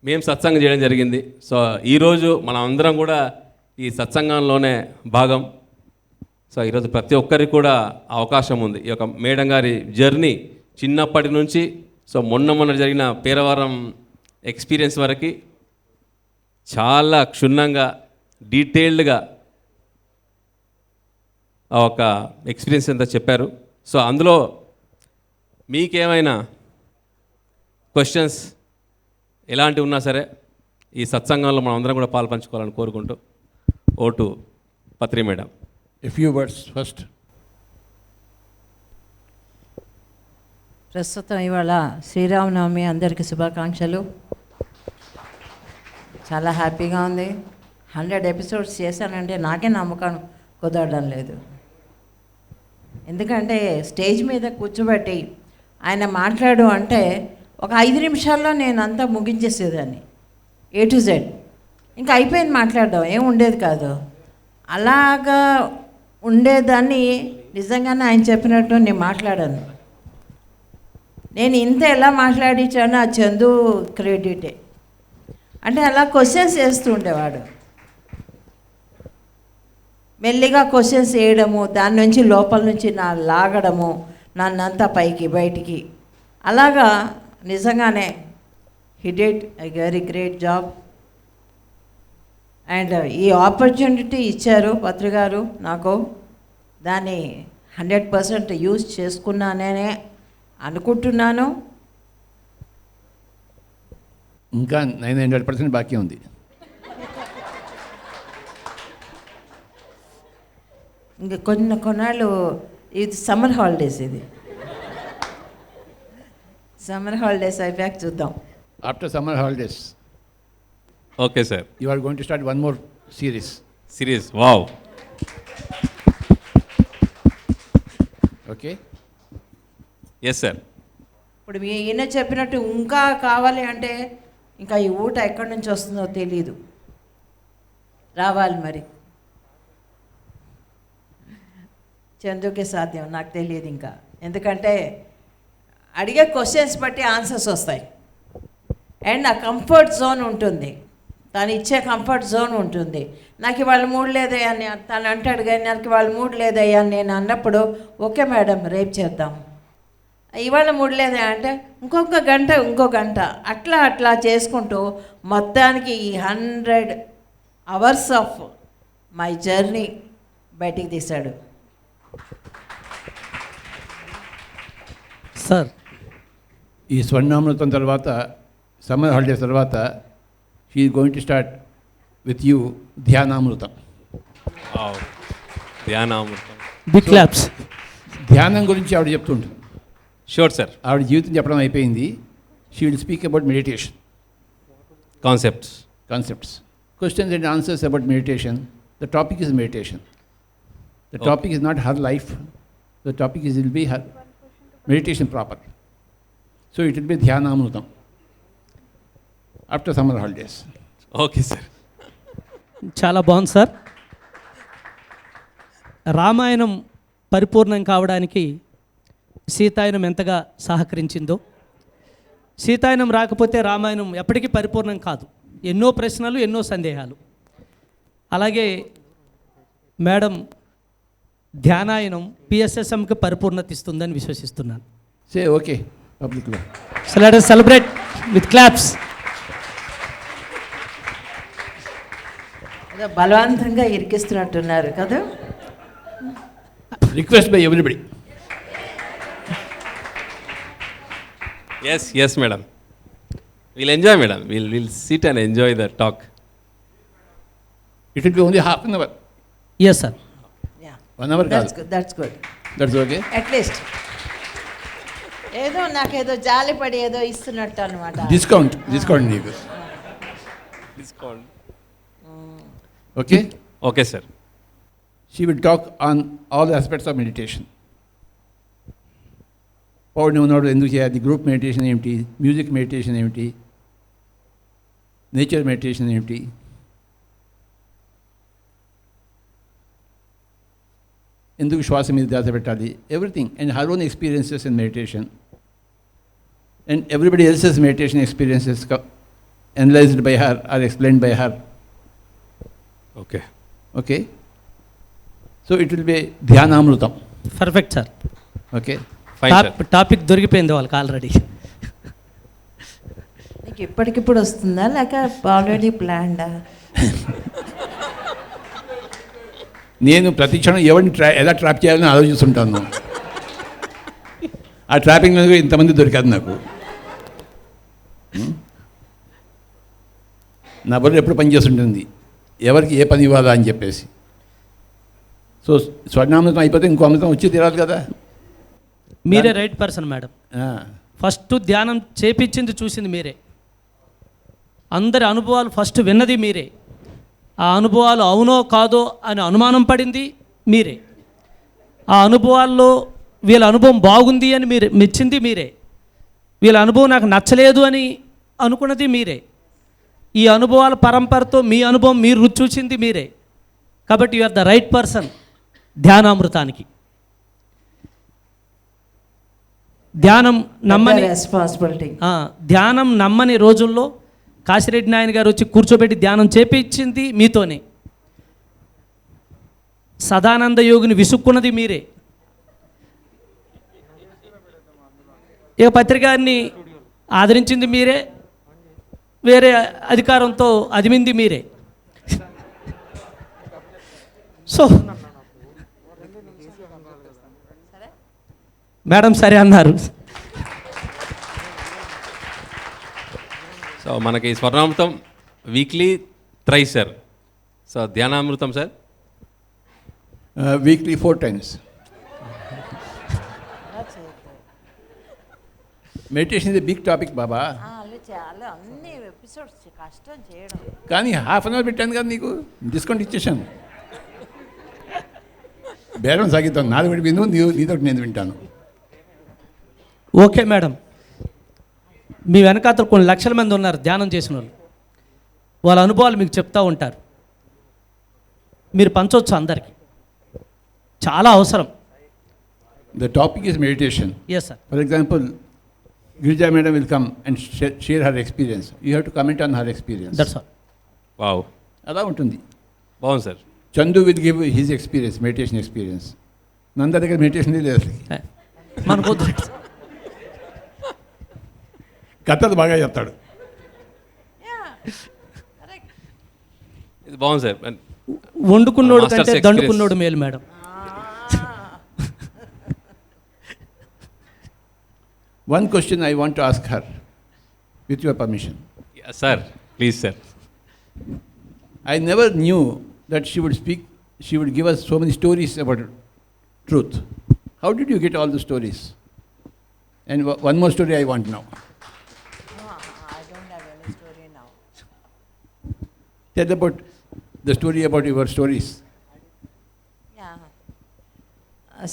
మేము సత్సంగం చేయడం జరిగింది. సో ఈరోజు మనం అందరం కూడా ఈ సత్సంగంలోనే భాగం. సో ఈరోజు ప్రతి ఒక్కరికి కూడా అవకాశం ఉంది. ఈ యొక్క మేడం గారి జర్నీ చిన్నప్పటి నుంచి సో మొన్న జరిగిన పేరవారం ఎక్స్పీరియన్స్ వరకు చాలా క్షుణ్ణంగా, డీటెయిల్డ్గా ఆ ఒక ఎక్స్పీరియన్స్ అంతా చెప్పారు. సో అందులో మీకేమైనా క్వశ్చన్స్ ఎలాంటివి ఉన్నా సరే ఈ సత్సంగంలో మనం అందరం కూడా పాల్పంచుకోవాలని కోరుకుంటూ vote Patri madam. A few words first. ప్రస్తుతం ఇవాళ శ్రీరామనవమి, అందరికీ శుభాకాంక్షలు. చాలా హ్యాపీగా ఉంది. 100 ఎపిసోడ్స్ చేశానంటే నాకే నమ్మకం కుదరడం లేదు. ఎందుకంటే స్టేజ్ మీద కూర్చోబెట్టి ఆయన మాట్లాడు అంటే ఒక 5 నిమిషాల్లో నేను అంతా ముగించేసేదాన్ని, A to Z. ఇంకా అయిపోయింది, మాట్లాడదాం, ఏం ఉండేది కాదు. అలాగా ఉండేదాన్ని. నిజంగానే ఆయన చెప్పినట్టు నేను మాట్లాడాను. నేను ఇంత ఎలా మాట్లాడించానో ఆ చందు క్రెడిటే. అంటే అలా క్వశ్చన్స్ వేస్తూ ఉండేవాడు, మెల్లిగా క్వశ్చన్స్ వేయడము, దాని నుంచి లోపల నుంచి నా లాగడము, నన్నంతా పైకి బయటికి. అలాగా నిజంగానే he did a very great job. And ఈ ఆపర్చునిటీ ఇచ్చారు పత్రికారు నాకు, దాన్ని 100% యూజ్ చేసుకున్నానే అనుకుంటున్నాను. ఇంకా 900% బాకీ ఉంది. ఇంకా కొన్నాళ్ళు ఇది సమ్మర్ హాలిడేస్, ఇది సమ్మర్ హాలిడేస్ అయిపోయాక చూద్దాం. After summer holidays okay sir. You are going to start one more series. Series wow. Okay. Yes sir. ఇప్పుడు మీ ఈయన చెప్పినట్టు ఇంకా కావాలి అంటే ఇంకా ఈ ఊట ఎక్కడి నుంచి వస్తుందో తెలీదు, రావాలి మరి. చందుకే సాధ్యం, నాకు తెలియదు ఇంకా. ఎందుకంటే అడిగే క్వశ్చన్స్ బట్టి ఆన్సర్స్ వస్తాయి. అండ్ ఆ కంఫర్ట్ జోన్ ఉంటుంది, తను ఇచ్చే కంఫర్ట్ జోన్ ఉంటుంది. నాకు ఇవాళ మూడు లేదయ్యా అని తను అంటాడు, కానీ నాకు ఇవాళ మూడు లేదయ్యా అని నేను అన్నప్పుడు ఓకే మేడం రేపు చేద్దాం. ఇవాళ మూడు లేదా అంటే ఇంకో గంట అట్లా అట్లా చేసుకుంటూ మొత్తానికి ఈ 100 hours ఆఫ్ మై జర్నీ బయటికి తీశాడు. సార్, ఈ స్వర్ణామృతం తర్వాత సమ్మర్ హాలిడేస్ తర్వాత she is going to start with you Dhyanamrutham. Wow. Dhyanamrutham. Big claps. ధ్యానం గురించి ఆవిడ చెప్తుంటుంది. Sure sir. ఆవిడ జీవితం చెప్పడం అయిపోయింది. She will speak about meditation concepts. questions and answers about meditation. The topic is meditation. The topic is not her life. The topic will be her meditation proper. So it will be Dhyanamrutam after summer holidays. Okay sir. చాలా బాగుంది సార్. రామాయణం పరిపూర్ణం కావడానికి సీతాయనం ఎంతగా సహకరించిందో, సీతాయనం రాకపోతే రామాయణం ఎప్పటికీ పరిపూర్ణం కాదు. ఎన్నో ప్రశ్నలు, ఎన్నో సందేహాలు. అలాగే మేడం ధ్యానాయనం పిఎస్ఎస్ఎంకి పరిపూర్ణత ఇస్తుందని విశ్వసిస్తున్నాను. Say okay publicly. So let us celebrate with claps. ఏదో బలవంతంగా ఇరికిస్తున్నట్టున్నారు కదా. Request by everybody. Yes madam. Will enjoy madam. Will sit and enjoy the talk. It will be only half an hour. Yes sir. 1 hour that's కాదు. Good, that's good. That's okay. At least ఏదో నాకేదో జాలిపడి ఏదో ఇస్తున్నట్టు అనమాట. Discount నీకు. Discount. Okay. Okay sir. She will talk on all aspects of meditation. పౌర్ణమి ఎందుకు చేయాలి, గ్రూప్ మెడిటేషన్ ఏమిటి, మ్యూజిక్ మెడిటేషన్ ఏమిటి, నేచర్ మెడిటేషన్ ఏమిటి, ఎందుకు శ్వాస మీద ధ్యాస పెట్టాలి, everything. And her own experiences in meditation and everybody else's meditation experiences analysed by her or explained by her. Okay. Okay. So it will be Dhyanamrutham. Perfect sir. Okay. Fine sir. Topic దొరికిపోయింది వాళ్ళకి ఆల్రెడీ. నీకు ఇప్పటికిప్పుడు వస్తుందా లేక ఆల్రెడీ ప్లాన్డా? నేను ప్రతి క్షణం ఎవరిని ఎలా ట్రాప్ చేయాలని ఆలోచిస్తుంటాను. ఆ ట్రాపింగ్ మీద ఇంతమంది దొరికారు నాకు. నా బుర్ర ఎప్పుడు పనిచేస్తుంటుంది, ఎవరికి ఏ పని ఇవ్వాలా అని చెప్పేసి. సో స్వర్ణామృతం అయిపోతే ఇంకో అమృతం వచ్చి తీరాలి కదా. మీరే రైట్ పర్సన్ మేడం. ఫస్ట్ ధ్యానం చేపించింది చూసింది మీరే. అందరి అనుభవాలు ఫస్ట్ విన్నది మీరే. ఆ అనుభవాలు అవునో కాదో అని అనుమానం పడింది మీరే. ఆ అనుభవాల్లో వీళ్ళ అనుభవం బాగుంది అని మీరు మెచ్చింది మీరే. వీళ్ళ అనుభవం నాకు నచ్చలేదు అని అనుకున్నది మీరే. ఈ అనుభవాల పరంపరతో మీ అనుభవం మీరు రుచి చూసింది మీరే. కాబట్టి you are the right person ధ్యానామృతానికి. ధ్యానం నమ్మని రెస్పాన్సిబిలిటీ. ధ్యానం నమ్మని రోజుల్లో కాశిరెడ్డి నాయన గారు వచ్చి కూర్చోబెట్టి ధ్యానం చేపించింది మీతోనే. సదానంద యోగిని విసుక్కున్నది మీరే. ఇక పత్రికారిని ఆదరించింది మీరే. వేరే అధికారంతో అదిమింది మీరే. సో మేడం సరే అన్నారు. సో మనకి Swarnamrutham weekly thrice sir. So Dhyanamrutham sir weekly 4 times. Meditation is big topic బాబా. అలా చాలా అన్ని ఎపిసోడ్స్ కష్టం చేయడం. కానీ హాఫ్ అన్ అవర్ పెట్టాను కదా నీకు, డిస్కౌంట్ ఇచ్చేసాను. బేరం సాగిద్దాం, నాది ఒకటి విను, నీదొకటి నేను వింటాను. ఓకే మేడం, మీ వెనకాతలు కొన్ని లక్షల మంది ఉన్నారు ధ్యానం చేసిన వాళ్ళు, వాళ్ళ అనుభవాలు మీకు చెప్తూ ఉంటారు, మీరు పంచవచ్చు అందరికీ, చాలా అవసరం. The topic is meditation. Yes sir. For example, Girija madam will come and share her experience. You have to comment on her experience. That's all. Wow, అలా ఉంటుంది. బాగుంది sir. Chandu will give his experience, meditation experience. Nanda దగ్గర మెడిటేషన్ లేదు అసలు, మనకు కథలు బాగా చెప్తాడు. ఇది బాగుంది సార్. వండుకున్నోడు Master's కంటే experience. దండుకున్నోడు మేలు madam. One question I want to ask her, with your permission. Sir please sir. I never knew that she would give us so many stories about truth. How did you get all the stories? And one more story I want now. I don't have any story now. Tell about the story about your stories.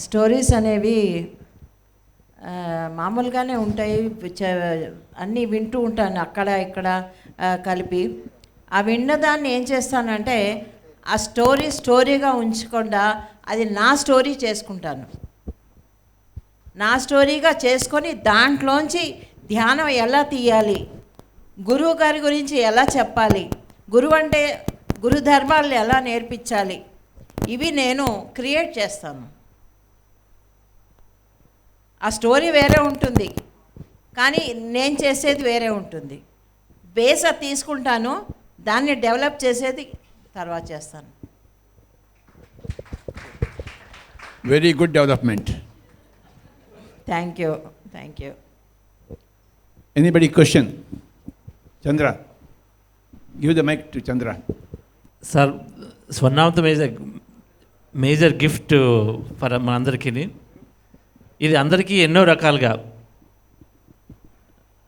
Stories అనేవి మామూలుగానే ఉంటాయి, అన్నీ వింటూ ఉంటాను అక్కడ ఇక్కడ కలిపి. ఆ విన్నదాన్ని ఏం చేస్తానంటే ఆ స్టోరీగా ఉంచకుండా అది నా స్టోరీ చేసుకుంటాను. నా స్టోరీగా చేసుకొని దాంట్లోంచి ధ్యానం ఎలా తీయాలి, గురువు గారి గురించి ఎలా చెప్పాలి, గురువు అంటే గురు ధర్మాలను ఎలా నేర్పించాలి, ఇవి నేను క్రియేట్ చేస్తాను. ఆ స్టోరీ వేరే ఉంటుంది, కానీ నేను చేసేది వేరే ఉంటుంది. బేస్ అది తీసుకుంటాను, దాన్ని డెవలప్ చేసేది తర్వాత చేస్తాను. Very good development. Thank you. Anybody question? Chandra, give the mic to Chandra. Sir, Swarnamrutham is a major gift for మన అందరికీ. ఇది అందరికీ ఎన్నో రకాలుగా.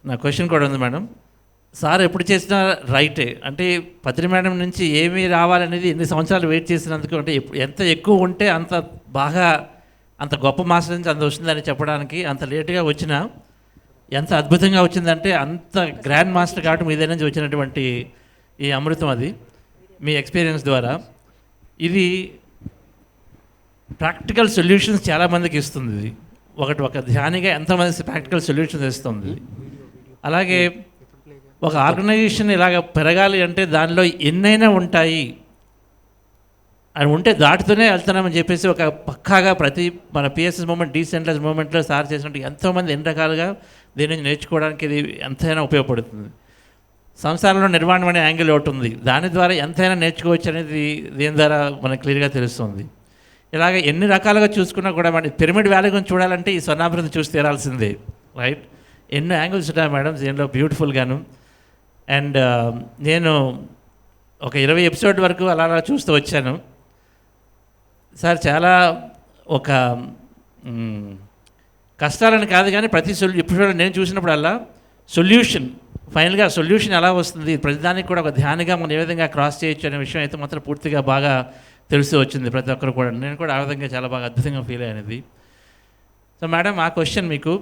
నా క్వశ్చన్ కూడా ఉంది మేడం. సార్ ఎప్పుడు చేసినా రైటే, అంటే పత్రి మేడం నుంచి ఏమీ రావాలనేది ఎన్ని సంవత్సరాలు వెయిట్ చేసినందుకు, అంటే ఎంత ఎక్కువ ఉంటే అంత బాగా, అంత గొప్ప మాస్టర్ నుంచి అంత వస్తుందని చెప్పడానికి, అంత లేటుగా వచ్చినా ఎంత అద్భుతంగా వచ్చిందంటే అంత గ్రాండ్ మాస్టర్ కాబట్టి మీ దగ్గర నుంచి వచ్చినటువంటి ఈ అమృతం, అది మీ ఎక్స్పీరియన్స్ ద్వారా. ఇది ప్రాక్టికల్ సొల్యూషన్స్ చాలామందికి ఇస్తుంది. ఇది ఒక ధ్యానిగా ఎంతమంది ప్రాక్టికల్ సొల్యూషన్స్ ఇస్తుంది. అలాగే ఒక ఆర్గనైజేషన్ ఇలాగ పెరగాలి అంటే దానిలో ఎన్నైనా ఉంటాయి, అని ఉంటే దాటితోనే వెళ్తున్నామని చెప్పేసి ఒక పక్కాగా ప్రతి మన పిఎస్ఎస్ మూమెంట్, డీసెంట్రలైజ్ మూమెంట్లో సార్ చేసినట్టు ఎంతోమంది ఎన్ని రకాలుగా దీని నుంచి నేర్చుకోవడానికి ఇది ఎంతైనా ఉపయోగపడుతుంది. సంసారంలో నిర్మాణం అనే యాంగిల్ ఒకటి ఉంది, దాని ద్వారా ఎంతైనా నేర్చుకోవచ్చు అనేది దీని ద్వారా మనకు క్లియర్గా తెలుస్తుంది. ఇలాగ ఎన్ని రకాలుగా చూసుకున్నా కూడా మన పిరమిడ్ వ్యాలీ గురించి చూడాలంటే ఈ స్వర్ణామృతం చూసి తీరాల్సిందే, రైట్? ఎన్నో యాంగిల్స్ ఉంటాయి మేడం దీనిలో, బ్యూటిఫుల్గాను. అండ్ నేను ఒక 20 ఎపిసోడ్ వరకు అలా చూస్తూ వచ్చాను సార్. చాలా ఒక కష్టాలని కాదు కానీ ప్రతి ఎపిసోడ్ నేను చూసినప్పుడల్లా సొల్యూషన్, ఫైనల్గా సొల్యూషన్ ఎలా వస్తుంది, ప్రతిదానికి కూడా ఒక ధ్యానిగా మనం ఏ విధంగా క్రాస్ చేయొచ్చు అనే విషయం అయితే మాత్రం పూర్తిగా బాగా తెలుస్తూ వచ్చింది ప్రతి ఒక్కరు కూడా. నేను కూడా ఆ విధంగా చాలా బాగా అద్భుతంగా ఫీల్ అయినది. సో మేడం, ఆ క్వశ్చన్ మీకు,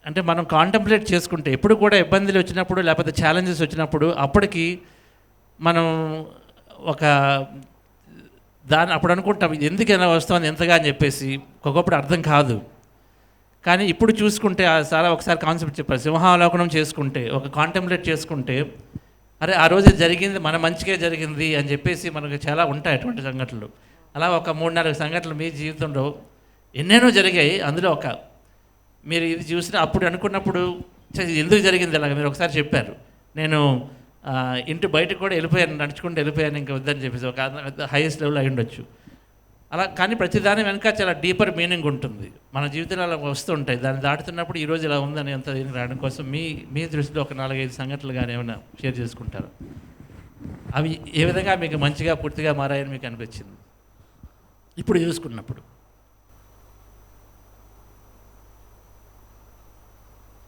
అంటే మనం కాంటంప్లేట్ చేసుకుంటే ఎప్పుడు కూడా ఇబ్బందులు వచ్చినప్పుడు లేకపోతే ఛాలెంజెస్ వచ్చినప్పుడు అప్పటికి మనం ఒక అప్పుడు అనుకుంటాం ఇది ఎందుకు ఎలా వస్తుంది ఎంతగా అని చెప్పేసి, ఒక్కొక్కప్పుడు అర్థం కాదు. కానీ ఇప్పుడు చూసుకుంటే చాలా ఒకసారి కాన్సెప్ట్ చెప్పారు, సింహావలోకనం చేసుకుంటే, ఒక కాంటంప్లేట్ చేసుకుంటే, అరే ఆ రోజు జరిగింది మన మంచిగా జరిగింది అని చెప్పేసి మనకు చాలా ఉంటాయి అటువంటి సంఘటనలు. అలా ఒక 3-4 సంఘటనలు మీ జీవితంలో ఎన్నెన్నో జరిగాయి. అందులో ఒక మీరు ఇది చూసిన అప్పుడు అనుకున్నప్పుడు ఎందుకు జరిగింది అలాగ మీరు ఒకసారి చెప్పారు. నేను ఇంటి బయటకు కూడా వెళ్ళిపోయాను, నడుచుకుంటూ వెళ్ళిపోయాను, ఇంకా వద్దని చెప్పేసి ఒక హైయెస్ట్ లెవెల్ అయి ఉండొచ్చు. అలా కానీ ప్రతిదాని వెనక చాలా డీపర్ మీనింగ్ ఉంటుంది. మన జీవితంలో అలా వస్తుంటాయి. దాన్ని దాటుతున్నప్పుడు ఈరోజు ఇలా ఉందని అంత దీనికి రావడం కోసం మీ దృష్టిలో ఒక 4-5 సంఘటనలు కానీ ఏమైనా షేర్ చేసుకుంటారు? అవి ఏ విధంగా మీకు మంచిగా పూర్తిగా మారాయని మీకు అనిపించింది ఇప్పుడు చూసుకున్నప్పుడు?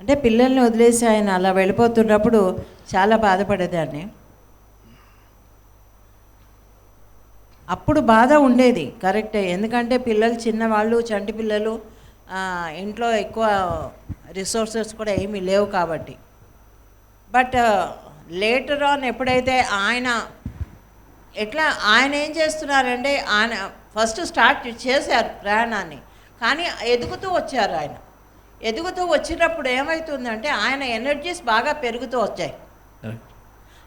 అంటే పిల్లల్ని వదిలేసి ఆయన అలా వెళ్ళిపోతున్నప్పుడు చాలా బాధపడేదాన్ని. అప్పుడు బాధ ఉండేది కరెక్టే, ఎందుకంటే పిల్లలు చిన్నవాళ్ళు, చంటి పిల్లలు, ఇంట్లో ఎక్కువ రిసోర్సెస్ కూడా ఏమీ లేవు కాబట్టి. బట్ లేటర్ ఆన్ ఎప్పుడైతే ఆయన ఏం చేస్తున్నారంటే, ఆయన ఫస్ట్ స్టార్ట్ చేశారు ప్రయాణాన్ని, కానీ ఎదుగుతూ వచ్చారు. ఆయన ఎదుగుతూ వచ్చినప్పుడు ఏమవుతుందంటే ఆయన ఎనర్జీస్ బాగా పెరుగుతూ వచ్చాయి.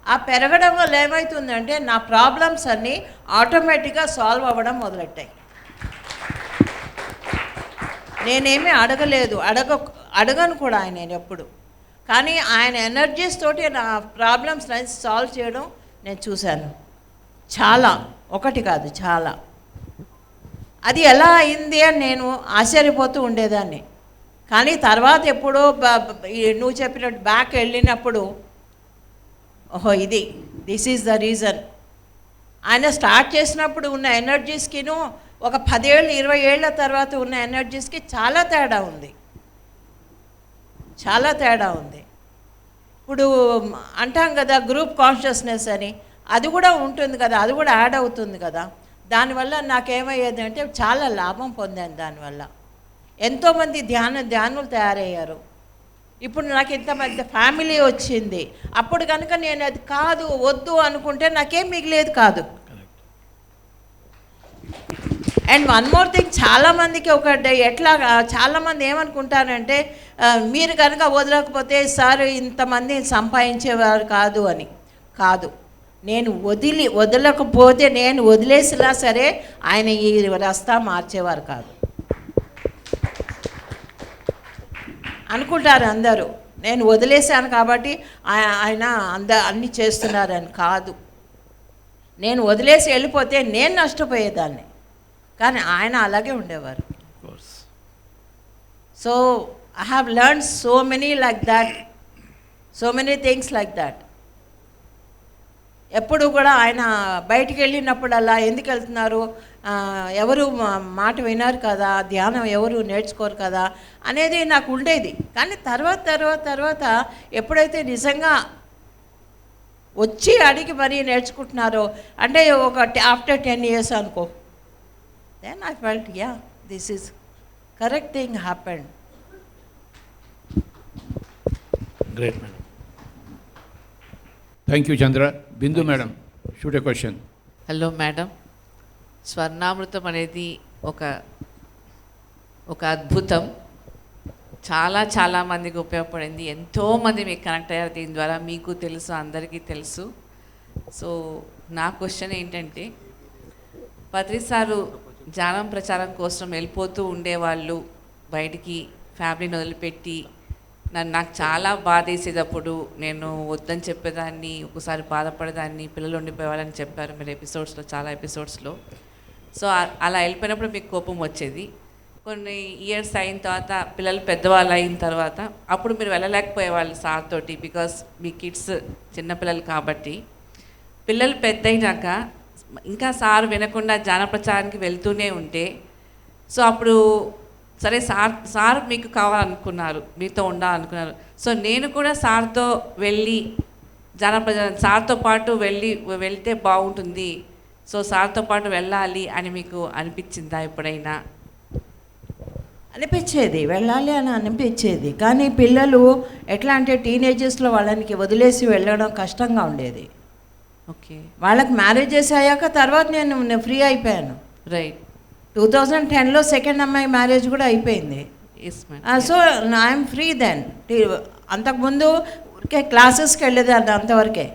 ఆ పెరగడం వల్ల ఏమవుతుందంటే నా ప్రాబ్లమ్స్ అన్నీ ఆటోమేటిక్గా సాల్వ్ అవ్వడం మొదలెట్టాయి. నేనేమీ అడగలేదు, అడగను కూడా ఆయన నేను ఎప్పుడు. కానీ ఆయన ఎనర్జీస్ తోటి నా ప్రాబ్లమ్స్ సాల్వ్ చేయడం నేను చూశాను. చాలా, ఒకటి కాదు చాలా. అది ఎలా అయింది అని నేను ఆశ్చర్యపోతూ ఉండేదాన్ని. కానీ తర్వాత ఎప్పుడో నువ్వు చెప్పినట్టు బ్యాక్ వెళ్ళినప్పుడు, ఓహో దిస్ ఈజ్ ద రీజన్. ఆయన స్టార్ట్ చేసినప్పుడు ఉన్న ఎనర్జీస్కిను ఒక 10 ఏళ్ళు 20 ఏళ్ళ తర్వాత ఉన్న ఎనర్జీస్కి చాలా తేడా ఉంది, చాలా తేడా ఉంది. ఇప్పుడు అంటాం కదా గ్రూప్ కాన్షియస్నెస్ అని, అది కూడా ఉంటుంది కదా, అది కూడా యాడ్ అవుతుంది కదా. దానివల్ల నాకేమయ్యేది అంటే చాలా లాభం పొందాను. దానివల్ల ఎంతోమంది ధ్యానులు తయారయ్యారు. ఇప్పుడు నాకు ఇంత పెద్ద ఫ్యామిలీ వచ్చింది. అప్పుడు కనుక నేను అది కాదు వద్దు అనుకుంటే నాకేం మిగిలేదు కాదు. అండ్ వన్ మోర్ థింగ్, చాలామందికి చాలామంది ఏమనుకుంటారంటే మీరు కనుక వదలకపోతే సార్ ఇంతమంది సంపాదించేవారు కాదు అని. కాదు, నేను వదలకపోతే, నేను వదిలేసినా సరే ఆయన ఈ రస్తా మార్చేవారు కాదు అనుకుంటారు అందరూ. నేను వదిలేశాను కాబట్టి ఆయన అన్నీ చేస్తున్నారని కాదు. నేను వదిలేసి వెళ్ళిపోతే నేను నష్టపోయేదాన్ని, కానీ ఆయన అలాగే ఉండేవారు. So I have learned so many like that, so many things like that. ఎప్పుడు కూడా ఆయన బయటికి వెళ్ళినప్పుడల్లా ఎందుకు వెళ్తున్నారు, ఎవరు మాట వినారు కదా, ధ్యానం ఎవరు నేర్చుకోరు కదా అనేది నాకు ఉండేది. కానీ తర్వాత ఎప్పుడైతే నిజంగా వచ్చి అడిగి మరీ నేర్చుకుంటున్నారో, అంటే ఆఫ్టర్ 10 years అనుకో, then I felt this is correct thing happened. Great madam. Thank you Chandra. Bindu madam, shoot a question. Hello madam, Swarnamrutham అనేది ఒక అద్భుతం. చాలా మందికి ఉపయోగపడింది. ఎంతోమంది మీకు కనెక్ట్ అయ్యారు దీని ద్వారా. మీకు తెలుసు, అందరికీ తెలుసు. సో నా క్వశ్చన్ ఏంటంటే, పత్రి సారు ధ్యానం ప్రచారం కోసం వెళ్ళిపోతూ ఉండేవాళ్ళు బయటికి, ఫ్యామిలీని వదిలిపెట్టి. నాకు చాలా బాధ వేసేటప్పుడు నేను వద్దని చెప్పేదాన్ని, ఒకసారి బాధపడేదాన్ని, పిల్లలు ఉండిపోయేవాళ్ళని చెప్పారు మీరు ఎపిసోడ్స్లో, చాలా ఎపిసోడ్స్లో. సో అలా వెళ్ళిపోయినప్పుడు మీకు కోపం వచ్చేది. కొన్ని ఇయర్స్ అయిన తర్వాత, పిల్లలు పెద్దవాళ్ళు అయిన తర్వాత, అప్పుడు మీరు వెళ్ళలేకపోయేవాళ్ళు సార్ తోటి, బికాస్ మీ కిడ్స్ చిన్నపిల్లలు కాబట్టి. పిల్లలు పెద్ద అయినాక ఇంకా సార్ వినకుండా ధ్యాన ప్రచారానికి వెళ్తూనే ఉంటే, సో అప్పుడు సరే సార్ మీకు కావాలనుకున్నారు, మీతో ఉండాలనుకున్నారు. సో నేను కూడా సార్తో వెళ్ళి సార్తో పాటు వెళ్తే బాగుంటుంది, సో సార్తో పాటు వెళ్ళాలి అని మీకు అనిపించిందా ఎప్పుడైనా? అనిపించేది, వెళ్ళాలి అని అనిపించేది. కానీ పిల్లలు ఎట్లా అంటే టీనేజర్స్లో వాళ్ళకి వదిలేసి వెళ్ళడం కష్టంగా ఉండేది. ఓకే, వాళ్ళకి మ్యారేజెస్ అయ్యాక తర్వాత నేను ఫ్రీ అయిపోయాను. రైట్. 2010లో సెకండ్ అమ్మాయి మ్యారేజ్ కూడా అయిపోయింది. So I'm free then. అంతకుముందు ఊరికే క్లాసెస్కి వెళ్ళేదాన్ని అంతవరకే.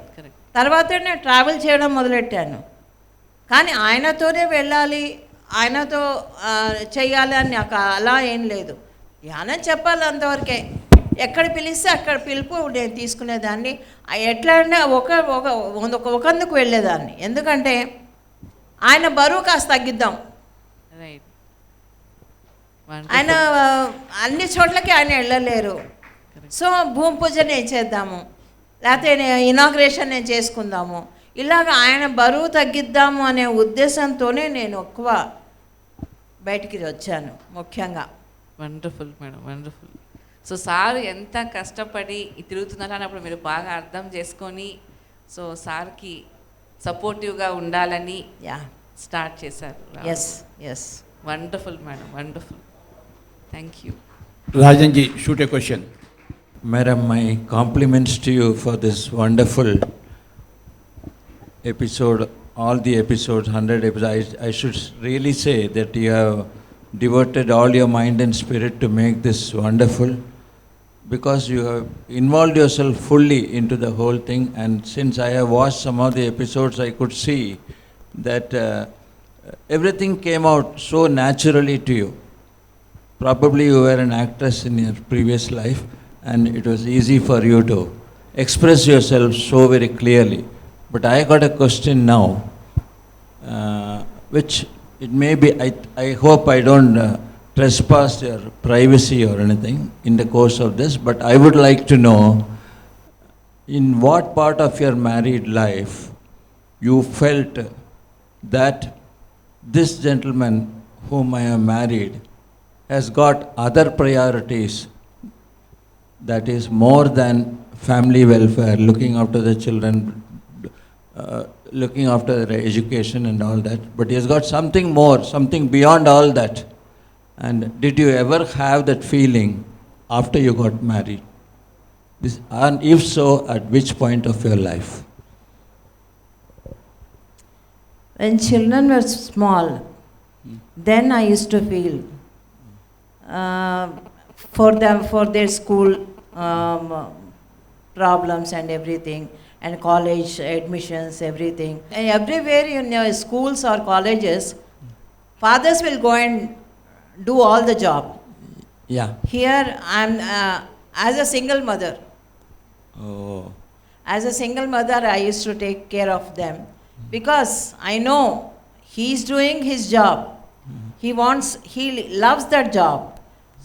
తర్వాత నేను ట్రావెల్ చేయడం మొదలెట్టాను. కానీ ఆయనతోనే వెళ్ళాలి, ఆయనతో చెయ్యాలి అని నాకు అలా ఏం లేదు. ధ్యానం చెప్పాలి అంతవరకే. ఎక్కడ పిలిస్తే అక్కడ పిలుపు నేను తీసుకునేదాన్ని. ఎట్లా అంటే ఒకందుకు వెళ్ళేదాన్ని. ఎందుకంటే ఆయన బరువు కాస్త తగ్గిద్దాం. ఆయన అన్ని చోట్లకి ఆయన వెళ్ళలేరు. సో భూమి పూజ నేను చేద్దాము, లేకపోతే ఇనాగ్రేషన్ నేను చేసుకుందాము, ఇలాగ ఆయన బరువు తగ్గిద్దాము అనే ఉద్దేశంతోనే నేను ఎక్కువ బయటికి వచ్చాను ముఖ్యంగా. Wonderful madam, wonderful. So sir ఎంత కష్టపడి తిరుగుతున్నారు అన్నప్పుడు మీరు బాగా అర్థం చేసుకొని సో సార్కి సపోర్టివ్గా ఉండాలని యా స్టార్ట్ చేశారు. Yes yes wonderful madam, wonderful. Thank you. Rajan ji, shoot a question. Madam, my compliments to you for this wonderful episode, all the episodes, 100 episodes. I should really say that you have devoted all your mind and spirit to make this wonderful, because you have involved yourself fully into the whole thing. And since I have watched some of the episodes, I could see that everything came out so naturally to you. Probably you were an actress in your previous life, and it was easy for you to express yourself so very clearly. But I got a question now, which it may be, I hope I don't trespass your privacy or anything in the course of this, but I would like to know, in what part of your married life you felt that this gentleman whom I have married has got other priorities, that is more than family welfare, looking after the children, looking after their education and all that, but he has got something more, something beyond all that. And did you ever have that feeling after you got married? This, and if so, at which point of your life? When children were small, then I used to feel for them, for their school problems and everything, and college admissions, everything. And everywhere in your schools or colleges, fathers will go and do all the job. Yeah. Here I'm as a single mother. Oh. As a single mother, I used to take care of them because I know he's doing his job. He loves that job.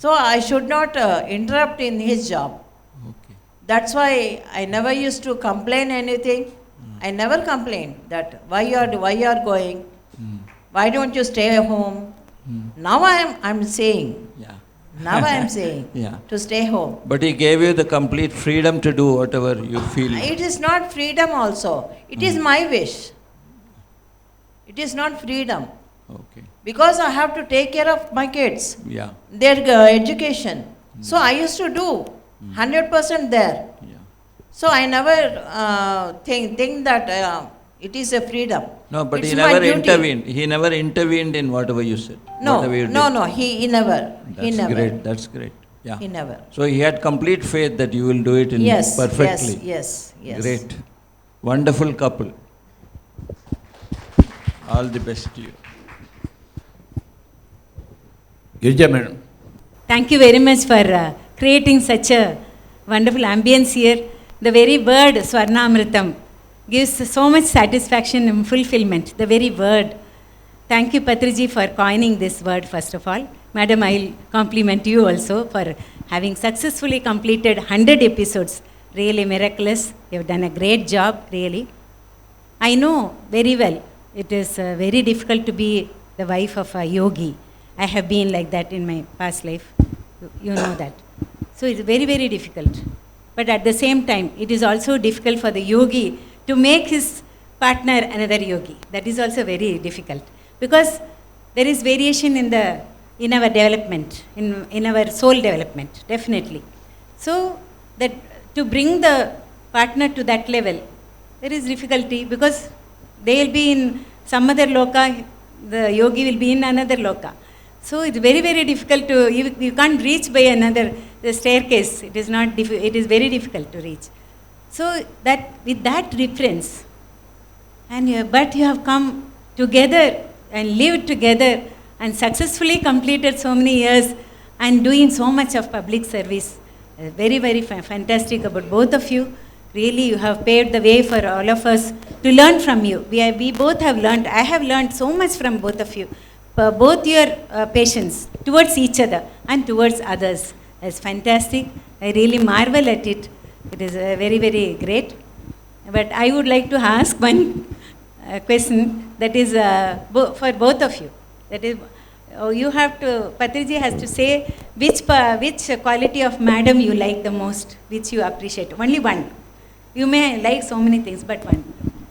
So I should not interrupt in his job. Okay. That's why I never used to complain anything. I never complained that why you are going, why don't you stay home. Now I'm saying, Yeah. now I'm saying Yeah. to stay home. But he gave you the complete freedom to do whatever you feel. It is not freedom also. It is my wish. It is not freedom. Okay. Because I have to take care of my kids, Yeah. their education. So I used to do 100% there. Yeah. So I never think that it is a freedom. No, but It's he my never duty. intervened. He never intervened in whatever you said. No, Whatever you no, did. no. He never. He That's never. great. That's great. Yeah. He never. So he had complete faith that you will do it in Yes. perfectly. Yes. Yes. Yes. Great. Wonderful couple. All the best to you. Girija madam. Thank you very much for creating such a wonderful ambience here. The very word Swarnamritam gives so much satisfaction and fulfillment. The very word. Thank you, Patriji, for coining this word, first of all. Madam, I'll compliment you also for having successfully completed 100 episodes. Really miraculous. You've done a great job, really. I know very well it is very difficult to be the wife of a yogi. I have been like that in my past life. You know that. So it's very, very difficult. But at the same time, it is also difficult for the yogi to make his partner another yogi. That is also very difficult. Because there is variation in our development, in our soul development, definitely. So that to bring the partner to that level, there is difficulty because they will be in some other loka, the yogi will be in another loka. So it's very, very difficult to, you can't reach by another the staircase. It is not, it is very difficult to reach. So that with that reference, but you have come together and lived together and successfully completed so many years and doing so much of public service. Very, very fantastic about both of you. Really, you have paved the way for all of us to learn from you. We both have learned. I have learned so much from both of you. Both your patience towards each other and towards others is fantastic. I really marvel at it. It is very, very great. But I would like to ask one question that is for both of you. That is, Oh, you have to, Patriji has to say which quality of madam you like the most, which you appreciate. Only one. You may like so many things, but one.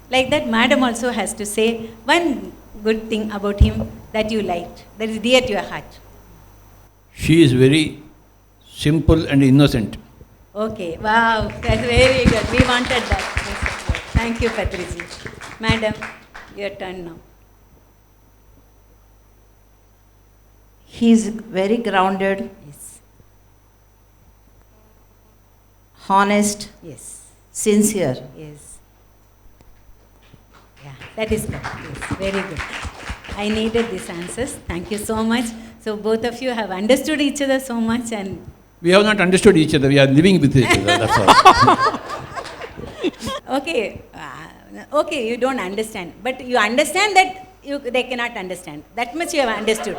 Like that, madam also has to say one good thing about him that you liked, that is dear to your heart. She is very simple and innocent. Okay, wow, that's very good. We wanted that. Thank you, Patriji. Madam, your turn now. He's very grounded, Yes. honest, Yes. sincere. Yes. Yeah, that is good. Yes, very good. I needed these answers. Thank you so much. So both of you have understood each other so much, and We have not understood each other. We are living with each other. That's all. okay, okay, you don't understand, but you understand that they cannot understand. That much you have understood.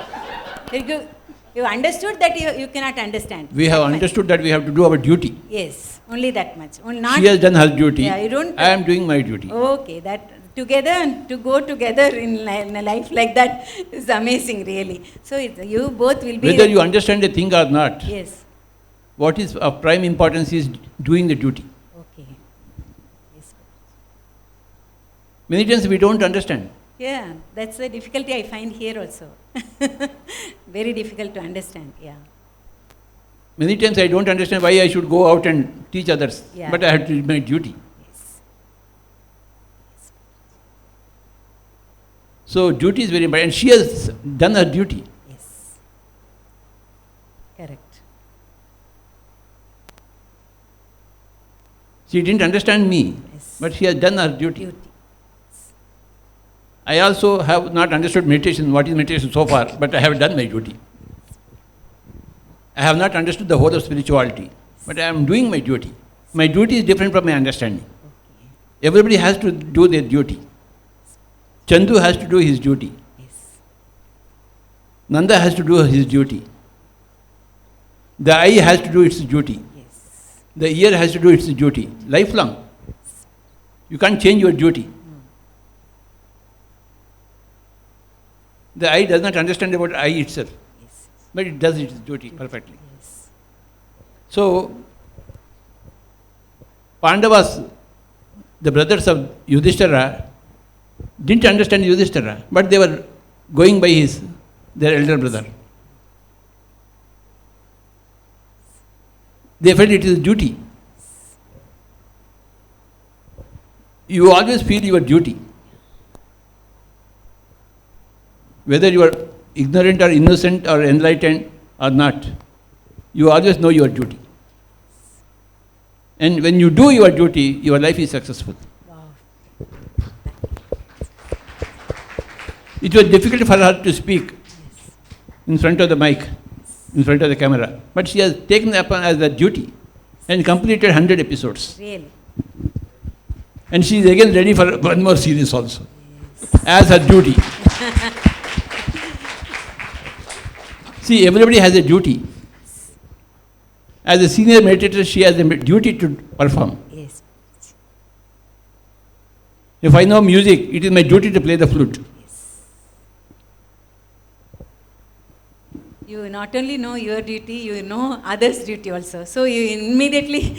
You understood that you cannot understand. We have understood that we have to do our duty. Yes, only that much. Not, She has done her duty. Yeah, you don't. I am doing my duty. Okay, that together and to go together in a life like that is amazing, really. So you both will be. Whether you understand a thing or not, Yes. what is of prime importance is doing the duty. Okay. Yes. Many times we don't understand. Yeah, that's the difficulty I find here also. Very difficult to understand. Yeah. Many times I don't understand why I should go out and teach others. Yeah. But I have to do my duty. Yes. So duty is very important. And she has done her duty. Yes. Correct. She didn't understand me, Yes. but she has done her duty. Duty. I also have not understood meditation, what is meditation so far, but I have done my duty. I have not understood the whole of spirituality, but I am doing my duty. My duty is different from my understanding. Everybody has to do their duty. Chandu has to do his duty. Yes. Nanda has to do his duty. The eye has to do its duty. Yes. The ear has to do its duty. Lifelong. You can't change your duty. The eye does not understand about eye itself, Yes. but it does its duty perfectly. Yes. So, Pandavas, the brothers of Yudhishthira, didn't understand Yudhishthira, but they were going by their elder brother. They felt it is duty. You always feel your duty. Whether you are ignorant or innocent or enlightened or not, you always know your duty. And when you do your duty, your life is successful. Wow. It was difficult for her to speak in front of the mic, in front of the camera, but she has taken it upon as a duty and completed 100 episodes. Really. And she is again ready for one more series also, as her duty. See, everybody has a duty. As a senior meditator, she has a duty to perform. Yes. If I know music, it is my duty to play the flute. You not only know your duty, you know others' duty also. So you immediately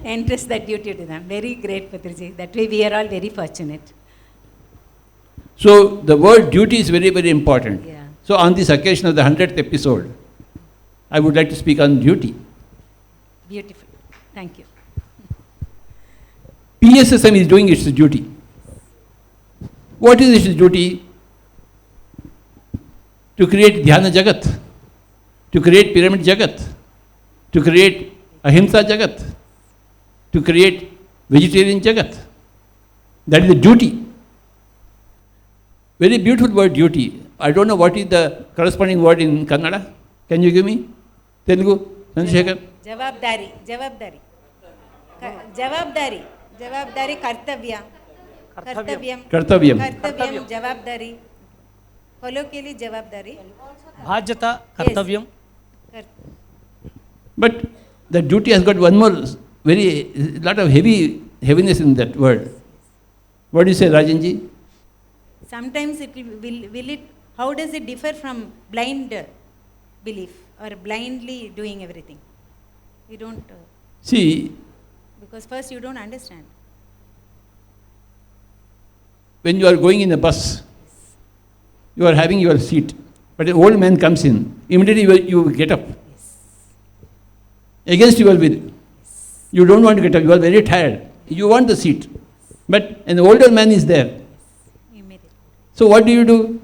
entrust that duty to them. Very great, Patriji. That way we are all very fortunate. So the word duty is very, very important. Yeah. So on this occasion of the 100th episode, I would like to speak on duty. Beautiful. Thank you. PSSM is doing its duty. What is its duty? To create Dhyana Jagat, to create Pyramid Jagat, to create Ahimsa Jagat, to create Vegetarian Jagat. That is the duty. Very beautiful word, duty. I don't know what is the corresponding word in Kannada. Can you give me? Telugu? Chandrasekhar? Jawabdari. Jawabdari. Jawabdari. Jawabdari. Kartavya. Kartavyam. Kartavyam. Kartavyam. Jawabdari. Follow के लिए जवाबदारी. బాధ్యత కర్తవ్యం. But the duty has got one more very lot of heaviness in that word. What do you say, Rajanji? Sometimes it will it How does it differ from blind belief or blindly doing everything? You don't, See, because first you don't understand. when you are going in a bus, you are having your seat, but an old man comes in, immediately you get up. Against your will. You don't want to get up, you are very tired. You want the seat, but an older man is there. Immediately. So what do?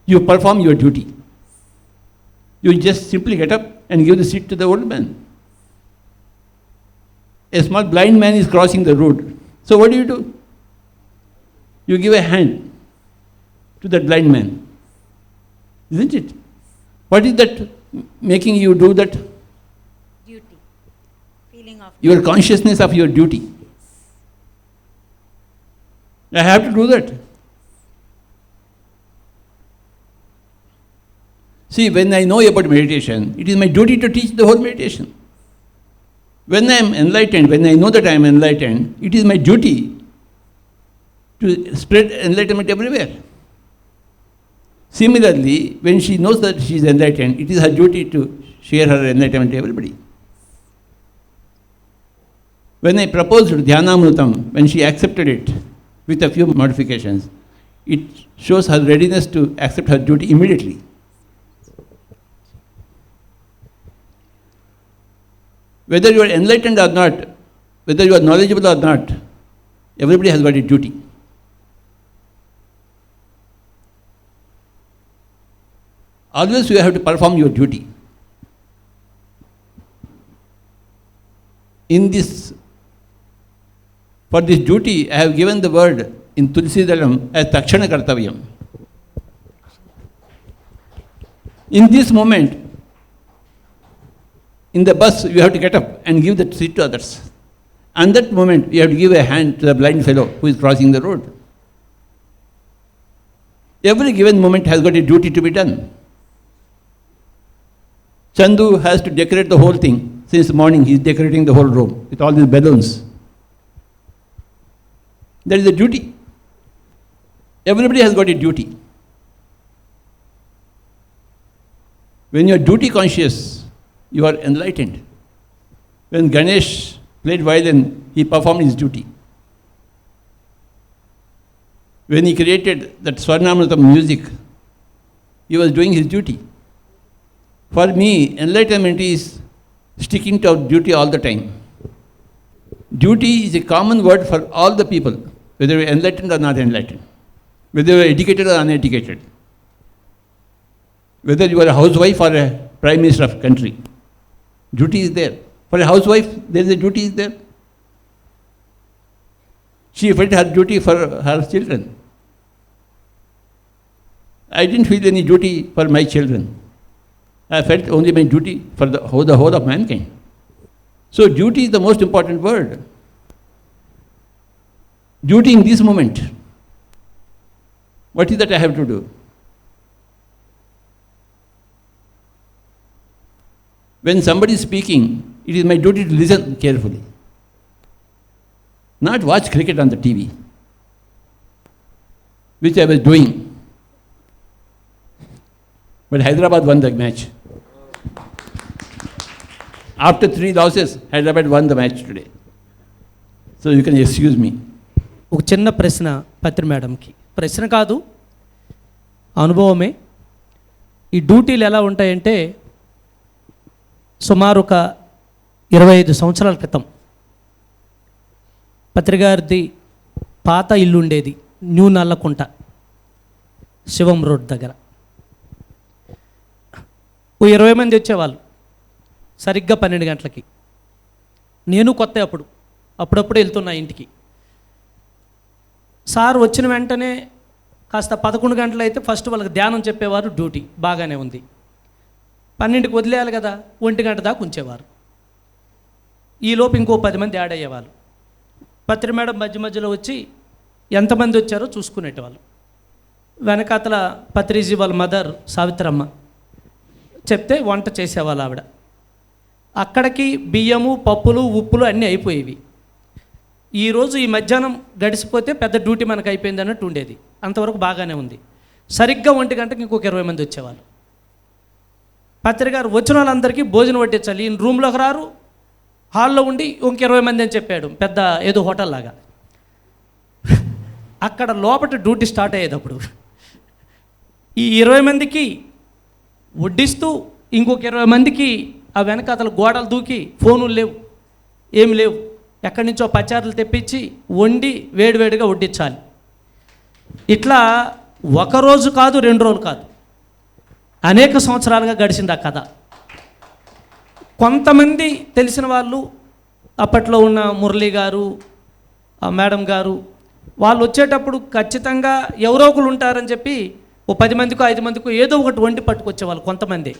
You perform your duty. You just simply get up and give the seat to the old man. A small blind man is crossing the road. So what do? You give a hand to that blind man. Isn't it? What is that making you do that? Duty. Feeling of Your consciousness of your duty. I have to do that. See, when I know about meditation, it is my duty to teach the whole meditation. When I am enlightened, when I know that I am enlightened, it is my duty to spread enlightenment everywhere. Similarly, when she knows that she is enlightened, it is her duty to share her enlightenment to everybody. When I proposed Dhyanamrutam, when she accepted it with a few modifications, it shows her readiness to accept her duty immediately. Whether you are enlightened or not, whether you are knowledgeable or not, everybody has got a duty. Always you have to perform your duty. For this duty, I have given the word in Tulsidalam as Takshana Kartavyam. In this moment, in the bus, you have to get up and give the seat to others. And that moment, you have to give a hand to the blind fellow who is crossing the road. Every given moment has got a duty to be done. Chandu has to decorate the whole thing. Since morning, he is decorating the whole room with all these balloons. That is a duty. Everybody has got a duty. When you are duty conscious, you are enlightened. When Ganesh played violin, he performed his duty. When he created that Swarnamrutam music, he was doing his duty. For me, enlightenment is sticking to our duty all the time. Duty is a common word for all the people, whether you are enlightened or not enlightened, whether you are educated or uneducated, whether you are a housewife or a prime minister of a country. Duty is there. For a housewife, there is a duty is there. She felt her duty for her children. I didn't feel any duty for my children. I felt only my duty for the whole of mankind. So duty is the most important word. Duty in this moment. What is that I have to do? When somebody is speaking, it is my duty to listen carefully. Not watch cricket on the TV, which I was doing. But Hyderabad won the match. After 3 losses, Hyderabad won the match today. So you can excuse me. ఒక చిన్న ప్రశ్న పత్రి మేడంకి. ప్రశ్న కాదు, అనుభవమే. ఈ డ్యూటీలు ఎలా ఉంటాయంటే, సుమారు ఒక 25 సంవత్సరాల క్రితం పత్రిగారిది పాత ఇల్లు ఉండేది, న్యూ నల్లకుంట, శివం రోడ్ దగ్గర. ఓ 20 మంది వచ్చేవాళ్ళు సరిగ్గా 12 గంటలకి. నేను కొత్త అప్పుడప్పుడు వెళ్తున్నా ఇంటికి. సార్ వచ్చిన వెంటనే కాస్త 11 గంటలు అయితే ఫస్ట్ వాళ్ళకి ధ్యానం చెప్పేవారు, డ్యూటీ బాగానే ఉంది. 12కి వదిలేయాలి కదా, 1 గంట దాకా ఉంచేవారు. ఈలోపు ఇంకో 10 మంది యాడ్ అయ్యేవాళ్ళు. పత్రి మేడం మధ్య మధ్యలో వచ్చి ఎంతమంది వచ్చారో చూసుకునేటవాళ్ళు. వెనకాతల పత్రిజీ వాళ్ళ మదర్ సావిత్రమ్మ చెప్తే వంట చేసేవాళ్ళు ఆవిడ. అక్కడికి బియ్యము, పప్పులు, ఉప్పులు అన్నీ అయిపోయేవి. ఈరోజు ఈ మధ్యాహ్నం గడిచిపోతే పెద్ద డ్యూటీ మనకు అయిపోయింది అన్నట్టు ఉండేది. అంతవరకు బాగానే ఉంది. సరిగ్గా 1 గంటకి ఇంకొక 20 మంది వచ్చేవాళ్ళు. పత్రిక గారు వచ్చిన వాళ్ళందరికీ భోజనం వడ్డించాలి. ఈయన రూమ్లోకి రారు, హాల్లో ఉండి ఇంక 20 మంది అని చెప్పాడు, పెద్ద ఏదో హోటల్ లాగా. అక్కడ లోపల డ్యూటీ స్టార్ట్ అయ్యేటప్పుడు ఈ 20 మందికి వడ్డిస్తూ ఇంకొక 20 మందికి ఆ వెనకాతల గోడలు దూకి, ఫోనులు లేవు, ఏమి లేవు, ఎక్కడి నుంచో పచారులు తెప్పించి వండి వేడివేడిగా వడ్డించాలి. ఇట్లా ఒకరోజు కాదు, 2 రోజులు కాదు, అనేక సంవత్సరాలుగా గడిచింది ఆ కథ. కొంతమంది తెలిసిన వాళ్ళు, అప్పట్లో ఉన్న మురళి గారు, మేడం గారు, వాళ్ళు వచ్చేటప్పుడు ఖచ్చితంగా ఎవరో ఒకరు ఉంటారని చెప్పి ఓ 10 మందికో 5 మందికో ఏదో ఒకటి వండి పట్టుకొచ్చేవాళ్ళు కొంతమంది.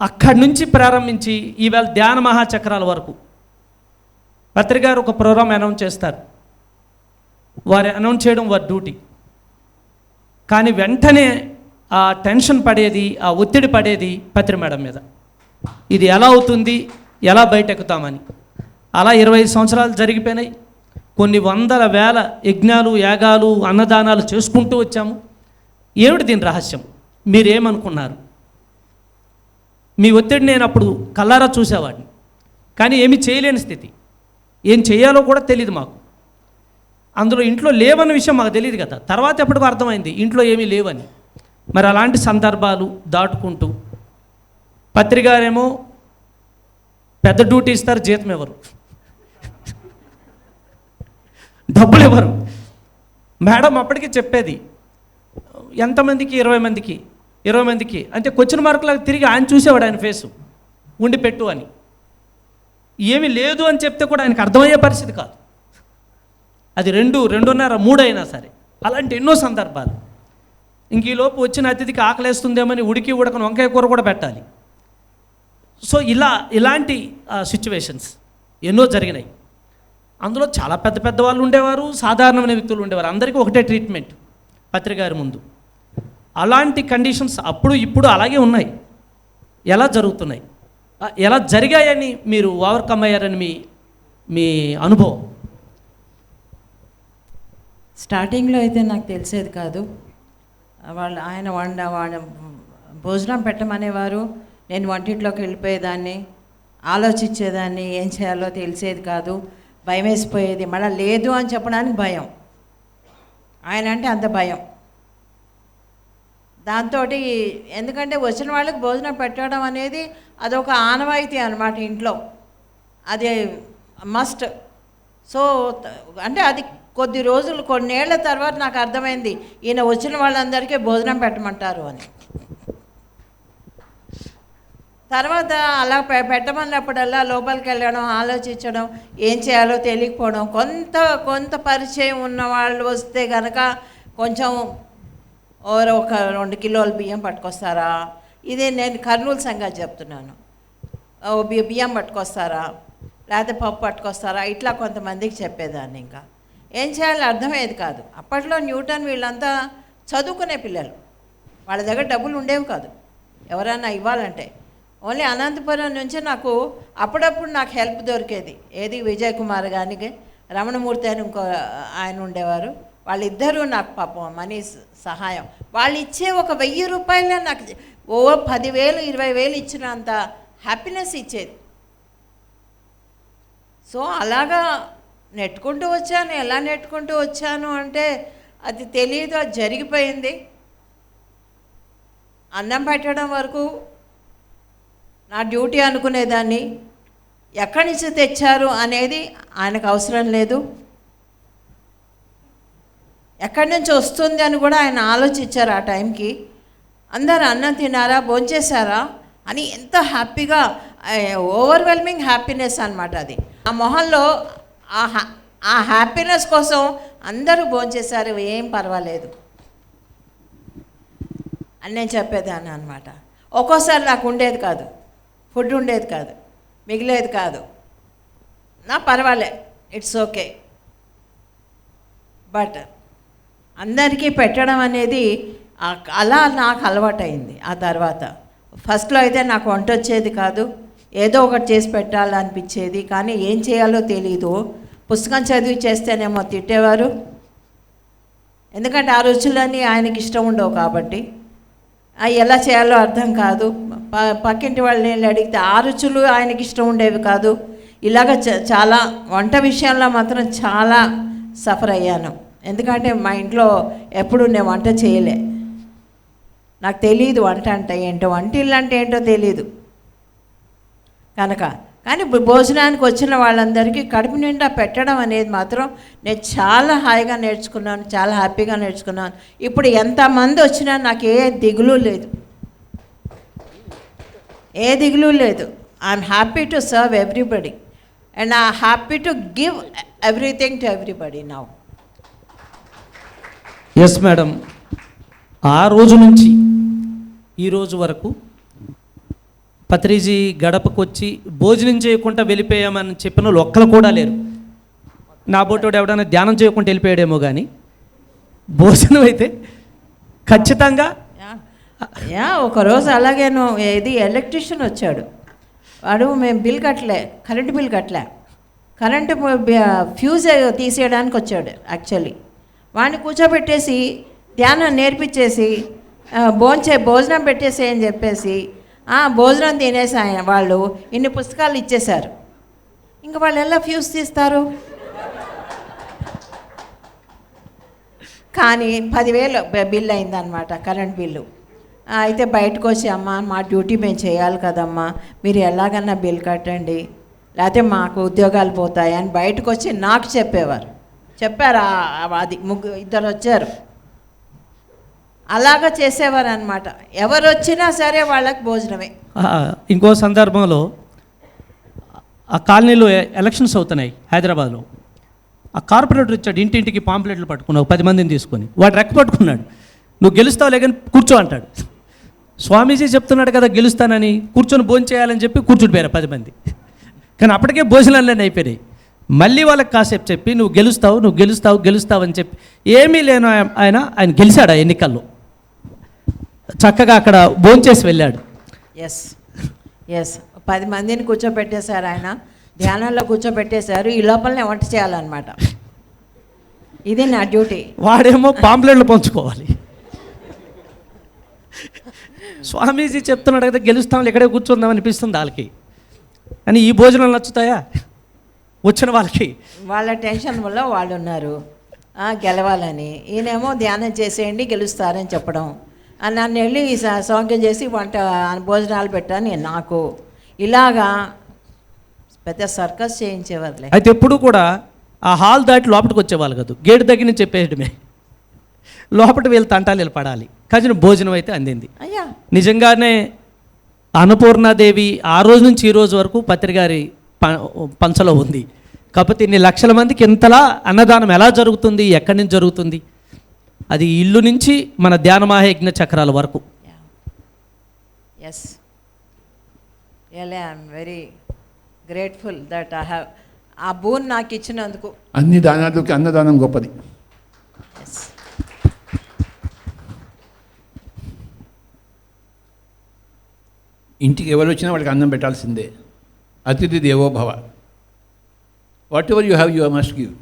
అక్కడి నుంచి ప్రారంభించి ఈవేళ ధ్యాన మహాచక్రాల వరకు పత్రిక గారు ఒక ప్రోగ్రామ్ అనౌన్స్ చేస్తారు. వారు అనౌన్స్ చేయడం వారి డ్యూటీ. కానీ వెంటనే ఆ టెన్షన్ పడేది, ఆ ఒత్తిడి పడేది పత్రి మేడం మీద. ఇది ఎలా అవుతుంది, ఎలా బయటెక్కుతామని. అలా 25 సంవత్సరాలు జరిగిపోయినాయి. కొన్ని వందల వేల యజ్ఞాలు, యాగాలు, అన్నదానాలు చేసుకుంటూ వచ్చాము. ఏమిటి దీని రహస్యం? మీరేమనుకున్నారు? మీ ఒత్తిడి నేను అప్పుడు కల్లారా చూసేవాడిని, కానీ ఏమీ చేయలేని స్థితి. ఏం చేయాలో కూడా తెలియదు మాకు. అందులో ఇంట్లో లేవన్న విషయం మాకు తెలియదు కదా. తర్వాత ఎప్పటికో అర్థమైంది ఇంట్లో ఏమీ లేవని. మరి అలాంటి సందర్భాలు దాటుకుంటూ పత్రిక గారేమో పెద్ద డ్యూటీ ఇస్తారు, జీతం ఎవరు, డబ్బులు ఇవ్వరు. మేడం అప్పటికి చెప్పేది ఎంతమందికి, 20 మందికి అంటే క్వశ్చన్ మార్కులాగా తిరిగి ఆయన చూసేవాడు, ఆయన ఫేసు ఉండి పెట్టు అని. ఏమీ లేదు అని చెప్తే కూడా ఆయనకు అర్థమయ్యే పరిస్థితి కాదు. అది 2, 2:30, 3 అయినా సరే. అలాంటి ఎన్నో సందర్భాలు. ఇంక ఈలోపు వచ్చిన అతిథికి ఆకలేస్తుందేమని ఉడికి ఉడకని వంకాయ కూర కూడా పెట్టాలి. సో ఇలాంటి సిచ్యువేషన్స్ ఎన్నో జరిగినాయి. అందులో చాలా పెద్ద పెద్ద వాళ్ళు ఉండేవారు, సాధారణమైన వ్యక్తులు ఉండేవారు. అందరికీ ఒకటే ట్రీట్మెంట్ పత్రిక గారి ముందు. అలాంటి కండిషన్స్ అప్పుడు ఇప్పుడు అలాగే ఉన్నాయి. ఎలా జరుగుతున్నాయి, ఎలా జరిగాయని మీరు ఓవర్కమ్ అయ్యారని మీ అనుభవం? స్టార్టింగ్లో అయితే నాకు తెలిసేది కాదు. ఆయన భోజనం పెట్టమనేవారు, నేను వంటింట్లోకి వెళ్ళిపోయేదాన్ని, ఆలోచించేదాన్ని, ఏం చేయాలో తెలిసేది కాదు, భయం వేసిపోయేది. మళ్ళీ లేదు అని చెప్పడానికి భయం, ఆయన అంటే అంత భయం. దాంతో ఎందుకంటే వచ్చిన వాళ్ళకి భోజనం పెట్టడం అనేది అదొక ఆనవాయితీ అన్నమాట ఇంట్లో, అది మస్ట్. సో అంటే అది కొద్ది రోజులు, కొన్నేళ్ల తర్వాత నాకు అర్థమైంది ఈయన వచ్చిన వాళ్ళందరికీ భోజనం పెట్టమంటారు అని. తర్వాత అలా పెట్టమన్నప్పుడల్లా లోపలికి వెళ్ళడం, ఆలోచించడం, ఏం చేయాలో తెలియకపోవడం. కొంత పరిచయం ఉన్న వాళ్ళు వస్తే కనుక కొంచెం ఒక 2 కిలోల బియ్యం పట్టుకొస్తారా, ఇదే నేను కర్నూలు సంగతి చెప్తున్నాను, బియ్యం పట్టుకొస్తారా, లేకపోతే పప్పు పట్టుకొస్తారా, ఇట్లా కొంతమందికి చెప్పేదాన్ని. ఇంకా ఏం చేయాలో అర్థమయ్యేది కాదు. అప్పట్లో న్యూటన్ వీళ్ళంతా చదువుకునే పిల్లలు, వాళ్ళ దగ్గర డబ్బులు ఉండేవి కాదు ఎవరైనా ఇవ్వాలంటే. ఓన్లీ అనంతపురం నుంచి నాకు అప్పుడప్పుడు నాకు హెల్ప్ దొరికేది. ఏది విజయ్ కుమార్ గారికి, రమణమూర్తి అని ఇంకో ఆయన ఉండేవారు, వాళ్ళిద్దరూ నాకు పాపం మనీ సహాయం. వాళ్ళు ఇచ్చే ఒక 1000 రూపాయలే నాకు 10,000 20,000 ఇచ్చినంత హ్యాపీనెస్ ఇచ్చేది. సో అలాగా నెట్టుకుంటూ వచ్చాను. ఎలా నెట్టుకుంటూ వచ్చాను అంటే అది తెలియదు, అది జరిగిపోయింది. అన్నం పెట్టడం వరకు నా డ్యూటీ అనుకునేదాన్ని. ఎక్కడి నుంచి తెచ్చారు అనేది ఆయనకు అవసరం లేదు, ఎక్కడి నుంచి వస్తుంది అని కూడా ఆయన ఆలోచించారు ఆ టైంకి. అందరు అన్నం తినారా, భోంచేశారా అని ఎంత హ్యాపీగా, ఓవర్వెల్మింగ్ హ్యాపీనెస్ అనమాట అది. ఆ మొహంలో ఆ హ్యాపీనెస్ కోసం అందరూ భోంచేశారు, ఏం పర్వాలేదు అని నేను చెప్పేదాన్ని అనమాట. ఒక్కోసారి నాకు ఉండేది కాదు, ఫుడ్ ఉండేది కాదు, మిగిలేదు కాదు, నా పర్వాలే, ఇట్స్ ఓకే. బట్ అందరికీ పెట్టడం అనేది అలా నాకు అలవాటైంది. ఆ తర్వాత ఫస్ట్లో అయితే నాకు వంట వచ్చేది కాదు, ఏదో ఒకటి చేసి పెట్టాలనిపించేది, కానీ ఏం చేయాలో తెలీదు. పుస్తకం చదివి చేస్తేనేమో తిట్టేవారు, ఎందుకంటే ఆ రుచులన్నీ ఆయనకి ఇష్టం ఉండవు కాబట్టి అవి ఎలా చేయాలో అర్థం కాదు. పక్కింటి వాళ్ళని వెళ్ళి అడిగితే ఆ రుచులు ఆయనకి ఇష్టం ఉండేవి కాదు. ఇలాగ చాలా వంట విషయంలో మాత్రం చాలా సఫర్ అయ్యాను. ఎందుకంటే మా ఇంట్లో ఎప్పుడు నేను వంట చేయలే, నాకు తెలియదు వంట అంటే ఏంటో, వంటిల్లు అంటే ఏంటో తెలీదు. కానీ భోజనానికి వచ్చిన వాళ్ళందరికీ కడుపు నిండా పెట్టడం అనేది మాత్రం నేను చాలా హాయిగా నేర్చుకున్నాను, చాలా హ్యాపీగా నేర్చుకున్నాను. ఇప్పుడు ఎంతమంది వచ్చినా నాకు ఏ దిగులు లేదు, ఏ దిగులు లేదు. I'm happy to serve everybody and I happy to give everything to everybody now. Yes madam, ఆ రోజు నుంచి ఈ రోజు వరకు పత్రిజీ గడపకు వచ్చి భోజనం చేయకుండా వెళ్ళిపోయామని చెప్పిన వాళ్ళు ఒక్కరు కూడా లేరు. నా బోటోడు ఎవడైనా ధ్యానం చేయకుండా వెళ్ళిపోయాడేమో కానీ భోజనం అయితే ఖచ్చితంగా. ఒకరోజు అలాగేను ఎలక్ట్రీషియన్ వచ్చాడు, వాడు మేము బిల్ కట్టలే, కరెంటు బిల్ కట్టలే, కరెంటు ఫ్యూజ్ తీసేయడానికి వచ్చాడు. యాక్చువల్లీ వాడిని కూర్చోబెట్టేసి ధ్యానం నేర్పించేసి భోజనం పెట్టేసి అని చెప్పేసి భోజనం తినేసి ఆయన వాళ్ళు ఇన్ని పుస్తకాలు ఇచ్చేశారు. ఇంకా వాళ్ళు ఎలా ఫ్యూజ్ తీస్తారు? కానీ 10,000 బిల్ అయిందనమాట, కరెంట్ బిల్లు. అయితే బయటకు వచ్చి, అమ్మ మా డ్యూటీ మేము చేయాలి కదమ్మా, మీరు ఎలాగన్నా బిల్ కట్టండి లేకపోతే మాకు ఉద్యోగాలు పోతాయి అని బయటకు వచ్చి నాకు చెప్పారు. అది ఇద్దరు వచ్చారు, అలాగా చేసేవారు అనమాట. ఎవరు వచ్చినా సరే వాళ్ళకి భోజనమే. ఇంకో సందర్భంలో ఆ కాలనీలో ఎలక్షన్స్ అవుతున్నాయి హైదరాబాద్లో. ఆ కార్పొరేటర్ వచ్చాడు, ఇంటింటికి పాంప్లెట్లు పట్టుకున్నావు 10 మందిని తీసుకొని. వాడు రెక్క పట్టుకున్నాడు, నువ్వు గెలుస్తావు లేకని కూర్చో అంటాడు. స్వామీజీ చెప్తున్నాడు కదా గెలుస్తానని, కూర్చొని భోజనం చేయాలని చెప్పి కూర్చుండిపోయారు 10 మంది. కానీ అప్పటికే భోజనాలన్నీ అయిపోయినాయి. మళ్ళీ వాళ్ళకి కాసేపు చెప్పి నువ్వు గెలుస్తావు అని చెప్పి ఏమీ లేను ఆయన గెలిచాడు ఆ ఎన్నికల్లో. చక్కగా అక్కడ భోంచేసి వెళ్ళాడు. ఎస్ 10 మందిని కూర్చోబెట్టేశారు, ఆయన ధ్యానంలో కూర్చోబెట్టేశారు. ఈ లోపలనే వంట చేయాలన్నమాట. ఇది నా డ్యూటీ. వాడేమో పాంప్లెట్లు పంచుకోవాలి. స్వామీజీ చెప్తున్నాడు కదా గెలుస్తాం, ఇక్కడే కూర్చుందాం అనిపిస్తుంది వాళ్ళకి. అని ఈ భోజనాలు నచ్చుతాయా వచ్చిన వాళ్ళకి? వాళ్ళ టెన్షన్ వల్ల వాళ్ళు ఉన్నారు గెలవాలని. ఈయనేమో ధ్యానం చేసేయండి గెలుస్తారని చెప్పడం. నన్ను వెళ్ళి సౌఖ్యం చేసి భోజనాలు పెట్టాను నాకు. ఇలాగా పెద్ద సర్కస్ చేయించేవారులే. అయితే ఎప్పుడు కూడా ఆ హాల్ దాటి లోపలికి వచ్చేవాళ్ళు కాదు, గేటు దగ్గర నుంచి చెప్పేయడమే. లోపల వీళ్ళు తంటాలు వీళ్ళు పడాలి. కానీ భోజనం అయితే అందింది. నిజంగానే అన్నపూర్ణాదేవి ఆ రోజు నుంచి ఈ రోజు వరకు పత్రిగారి పంచలో ఉంది. కాకపోతే ఇన్ని లక్షల మందికి ఇంతలా అన్నదానం ఎలా జరుగుతుంది, ఎక్కడి నుంచి జరుగుతుంది, అది ఇల్లు నుంచి మన ధ్యాన మహాయజ్ఞ చక్రాల వరకు. Yes I'm very grateful that I have a boon నాకు ఇచ్చినందుకు. అన్ని దానాలకి అన్నదానం గొప్పది. ఇంటికి ఎవరు వచ్చినా వాడికి అన్నం పెట్టాల్సిందే. అతిథి దేవో భవ. What ever you have you must give.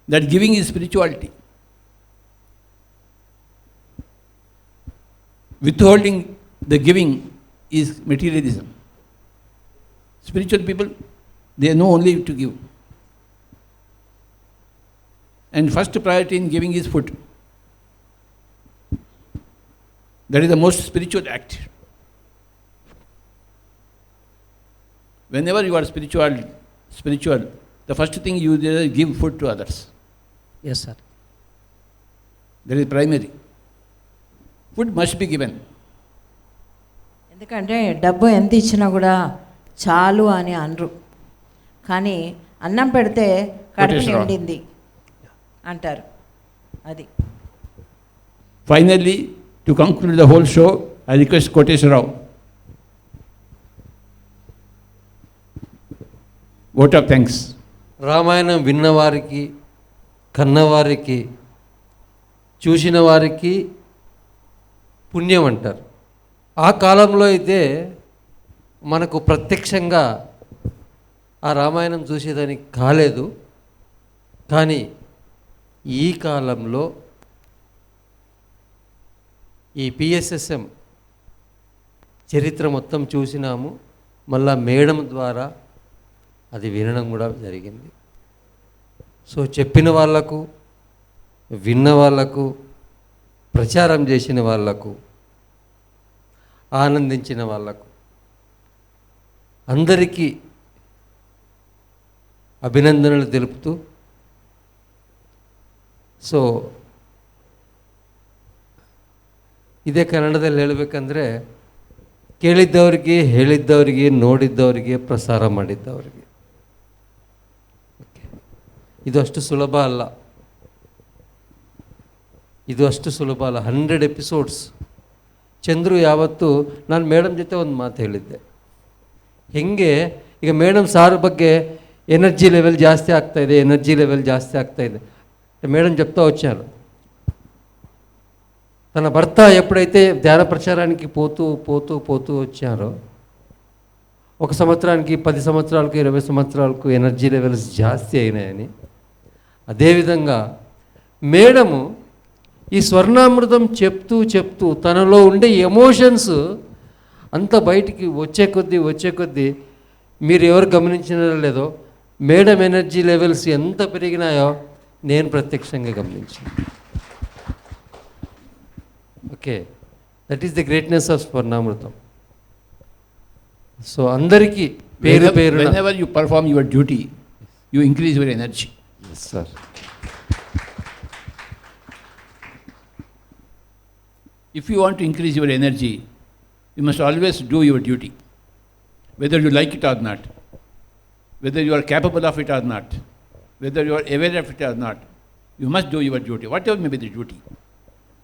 That giving is spirituality. Withholding the giving is materialism. Spiritual people, they know only to give. And first priority in giving is food. That is the most spiritual act. Whenever you are spiritual, the first thing you do is give food to others. Yes, sir. That is primary. Food must be given. ఎందుకంటే డబ్బు ఎంత ఇచ్చినా కూడా చాలు అని అనరు, కానీ అన్నం పెడితే కడుపు నిండింది అంటారు. అది finally to conclude the whole show I request Koteswararao, vote of thanks. Ramayanam విన్నవారికి, కన్నవారికి, చూసిన వారికి పుణ్యం అంటారు. ఆ కాలంలో అయితే మనకు ప్రత్యక్షంగా ఆ రామాయణం చూసేదానికి కాలేదు, కానీ ఈ కాలంలో ఈ పిఎస్ఎస్ఎం చరిత్ర మొత్తం చూసినాము, మళ్ళా మేడం ద్వారా అది వినడం కూడా జరిగింది. సో చెప్పిన వాళ్లకు, విన్న వాళ్లకు, ప్రచారం చేసిన వాళ్లకు, ఆనందించిన వాళ్లకు అందరికీ అభినందనలు తెలుపుతూ, ಸೊ ಇದೇ ಕನ್ನಡದಲ್ಲಿ ಹೇಳಬೇಕಂದ್ರೆ ಕೇಳಿದ್ದವರಿಗೆ, ಹೇಳಿದ್ದವರಿಗೆ, ನೋಡಿದ್ದವರಿಗೆ, ಪ್ರಸಾರ ಮಾಡಿದ್ದವರಿಗೆ. ಇದು ಅಷ್ಟು ಸುಲಭ ಅಲ್ಲ, ಇದು ಅಷ್ಟು ಸುಲಭ ಅಲ್ಲ. 100 ಎಪಿಸೋಡ್ಸ್. ಚಂದ್ರು ಯಾವತ್ತು ನಾನು ಮೇಡಮ್ ಜೊತೆ ಒಂದು ಮಾತು ಹೇಳಿದ್ದೆ, ಹೆಂಗೆ ಈಗ ಮೇಡಮ್ ಸಾರ್ ಬಗ್ಗೆ ఎనర్జీ లెవెల్ జాస్తి ಆಗ್ತಾಯಿದೆ, ఎనర్జీ లెవెల్ జాస్తి ಆಗ್ತಾಯಿದೆ. మేడం చెప్తా వచ్చాను, తన భర్త ఎప్పుడైతే ధ్యాన ప్రచారానికి పోతూ పోతూ పోతూ వచ్చారో, 1 సంవత్సరానికి 10 సంవత్సరాలకు 20 సంవత్సరాలకు ఎనర్జీ లెవెల్స్ జాస్తి అయినాయని, అదేవిధంగా మేడము ఈ స్వర్ణామృతం చెప్తూ చెప్తూ తనలో ఉండే ఎమోషన్స్ అంత బయటికి వచ్చే కొద్దీ మీరు ఎవరు గమనించినారో లేదో, మేడం ఎనర్జీ లెవెల్స్ ఎంత పెరిగినాయో నేను ప్రత్యక్షంగా గమనించాను. Okay, that is the greatness of Swarnamrutham. So అందరికీ పేరు పేరు, whenever you perform your duty, you increase your energy. Yes, sir. If you want to increase your energy, you must always do your duty, whether you like it or not, whether you are capable of it or not, whether you are aware of it or not. You must do your duty, whatever may be the duty.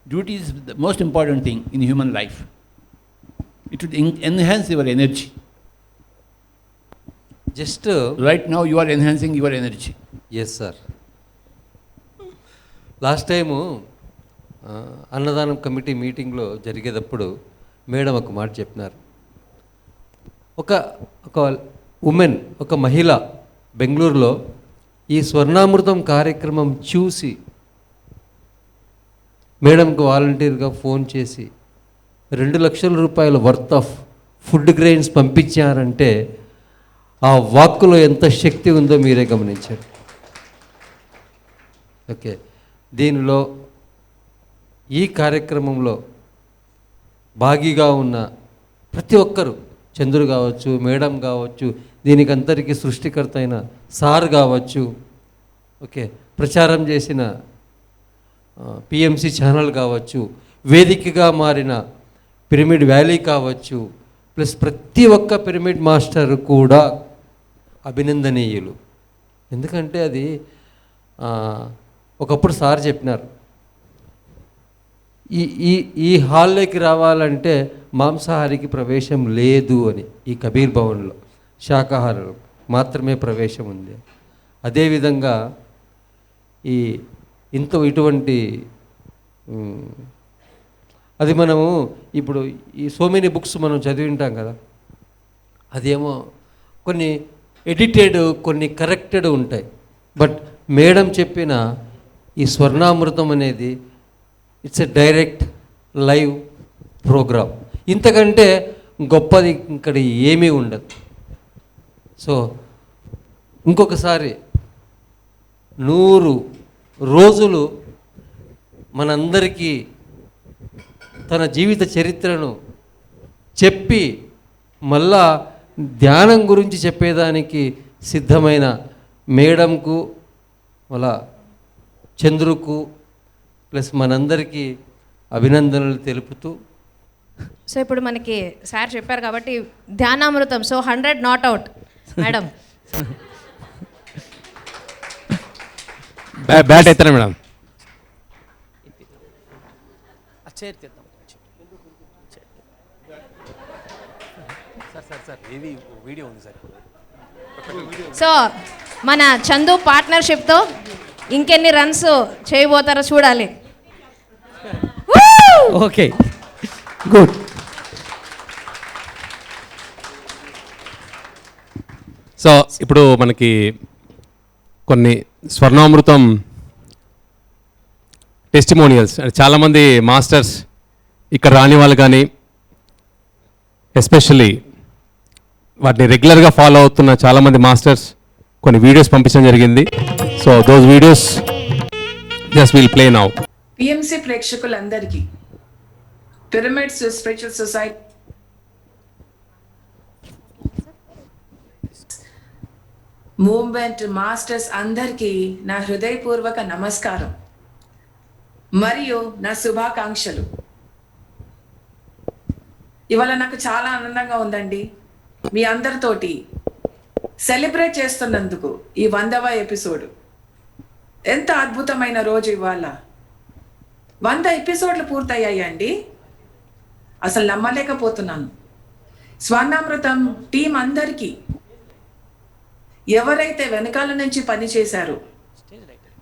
Duty is the most important thing in human life. It would enhance your energy. Just right now you are enhancing your energy. Yes, sir. Last time అన్నదానం కమిటీ మీటింగ్లో జరిగేటప్పుడు మేడం ఒక మాట చెప్పినారు. ఒక ఉమెన్, ఒక మహిళ బెంగళూరులో ఈ స్వర్ణామృతం కార్యక్రమం చూసి మేడంకు వాలంటీర్గా ఫోన్ చేసి 2 లక్షల రూపాయల వర్త్ ఆఫ్ ఫుడ్ గ్రెయిన్స్ పంపించారంటే ఆ వాక్కులో ఎంత శక్తి ఉందో మీరే గమనించారు. ఓకే, దీనిలో ఈ కార్యక్రమంలో భాగీగా ఉన్న ప్రతి ఒక్కరు, చంద్రు కావచ్చు, మేడం కావచ్చు, దీనికి అందరికీ సృష్టికర్త అయిన సార్ కావచ్చు, ఓకే, ప్రచారం చేసిన పిఎంసి ఛానల్ కావచ్చు, వేదికగా మారిన పిరమిడ్ వ్యాలీ కావచ్చు, ప్లస్ ప్రతి ఒక్క పిరమిడ్ మాస్టర్ కూడా అభినందనీయులు. ఎందుకంటే అది ఒకప్పుడు సార్ చెప్పినారు, ఈ హాల్లోకి రావాలంటే మాంసాహారికి ప్రవేశం లేదు అని. ఈ కబీర్ భవన్లో శాకాహారులు మాత్రమే ప్రవేశం ఉంది. అదేవిధంగా ఇటువంటి అది మనము ఇప్పుడు ఈ సో మెనీ బుక్స్ మనం చదివి ఉంటాం కదా, అదేమో కొన్ని ఎడిటెడ్, కొన్ని కరెక్టెడ్ ఉంటాయి. బట్ మేడం చెప్పిన ఈ స్వర్ణామృతం అనేది it's a direct live programme. ఇంతకంటే గొప్పది ఇక్కడ ఏమీ ఉండదు. సో ఇంకొకసారి 100 రోజులు మనందరికీ తన జీవిత చరిత్రను చెప్పి మళ్ళా ధ్యానం గురించి చెప్పేదానికి సిద్ధమైన మేడంకు, మళ్ళా చంద్రుకు, ప్లస్ మనందరికీ అభినందనలు తెలుపుతూ. సో ఇప్పుడు మనకి సార్ చెప్పారు కాబట్టి Dhyanamrutham, so 100 not out madam. Bat అవుతారా మేడం? సో మన చందు పార్ట్నర్షిప్తో ఇంకెన్ని రన్స్ చేయబోతారో చూడాలి. Okay, good. సో ఇప్పుడు మనకి కొన్ని స్వర్ణామృతం టెస్టిమోనియల్స్. చాలామంది మాస్టర్స్ ఇక్కడ రాని వాళ్ళు కానీ ఎస్పెషల్లీ వాటిని రెగ్యులర్గా ఫాలో అవుతున్న చాలామంది మాస్టర్స్ కొన్ని వీడియోస్ పంపించడం జరిగింది. So those videos just will play now. PMC ప్రేక్షకులందరికీ pyramids spiritual society movement masters అందరికీ నా హృదయపూర్వక నమస్కారం మరియు నా శుభాకాంక్షలు. ఇవాళ నాకు చాలా ఆనందంగా ఉందండి మీ అందరితోటి సెలబ్రేట్ చేస్తున్నందుకు. ఈ 100వ ఎపిసోడ్ ఎంత అద్భుతమైన రోజు ఇవాళ. 100 ఎపిసోడ్లు పూర్తయ్యాయండి. అసలు నమ్మలేకపోతున్నాను. స్వర్ణామృతం టీం అందరికీ, ఎవరైతే వెనకాల నుంచి పనిచేశారో,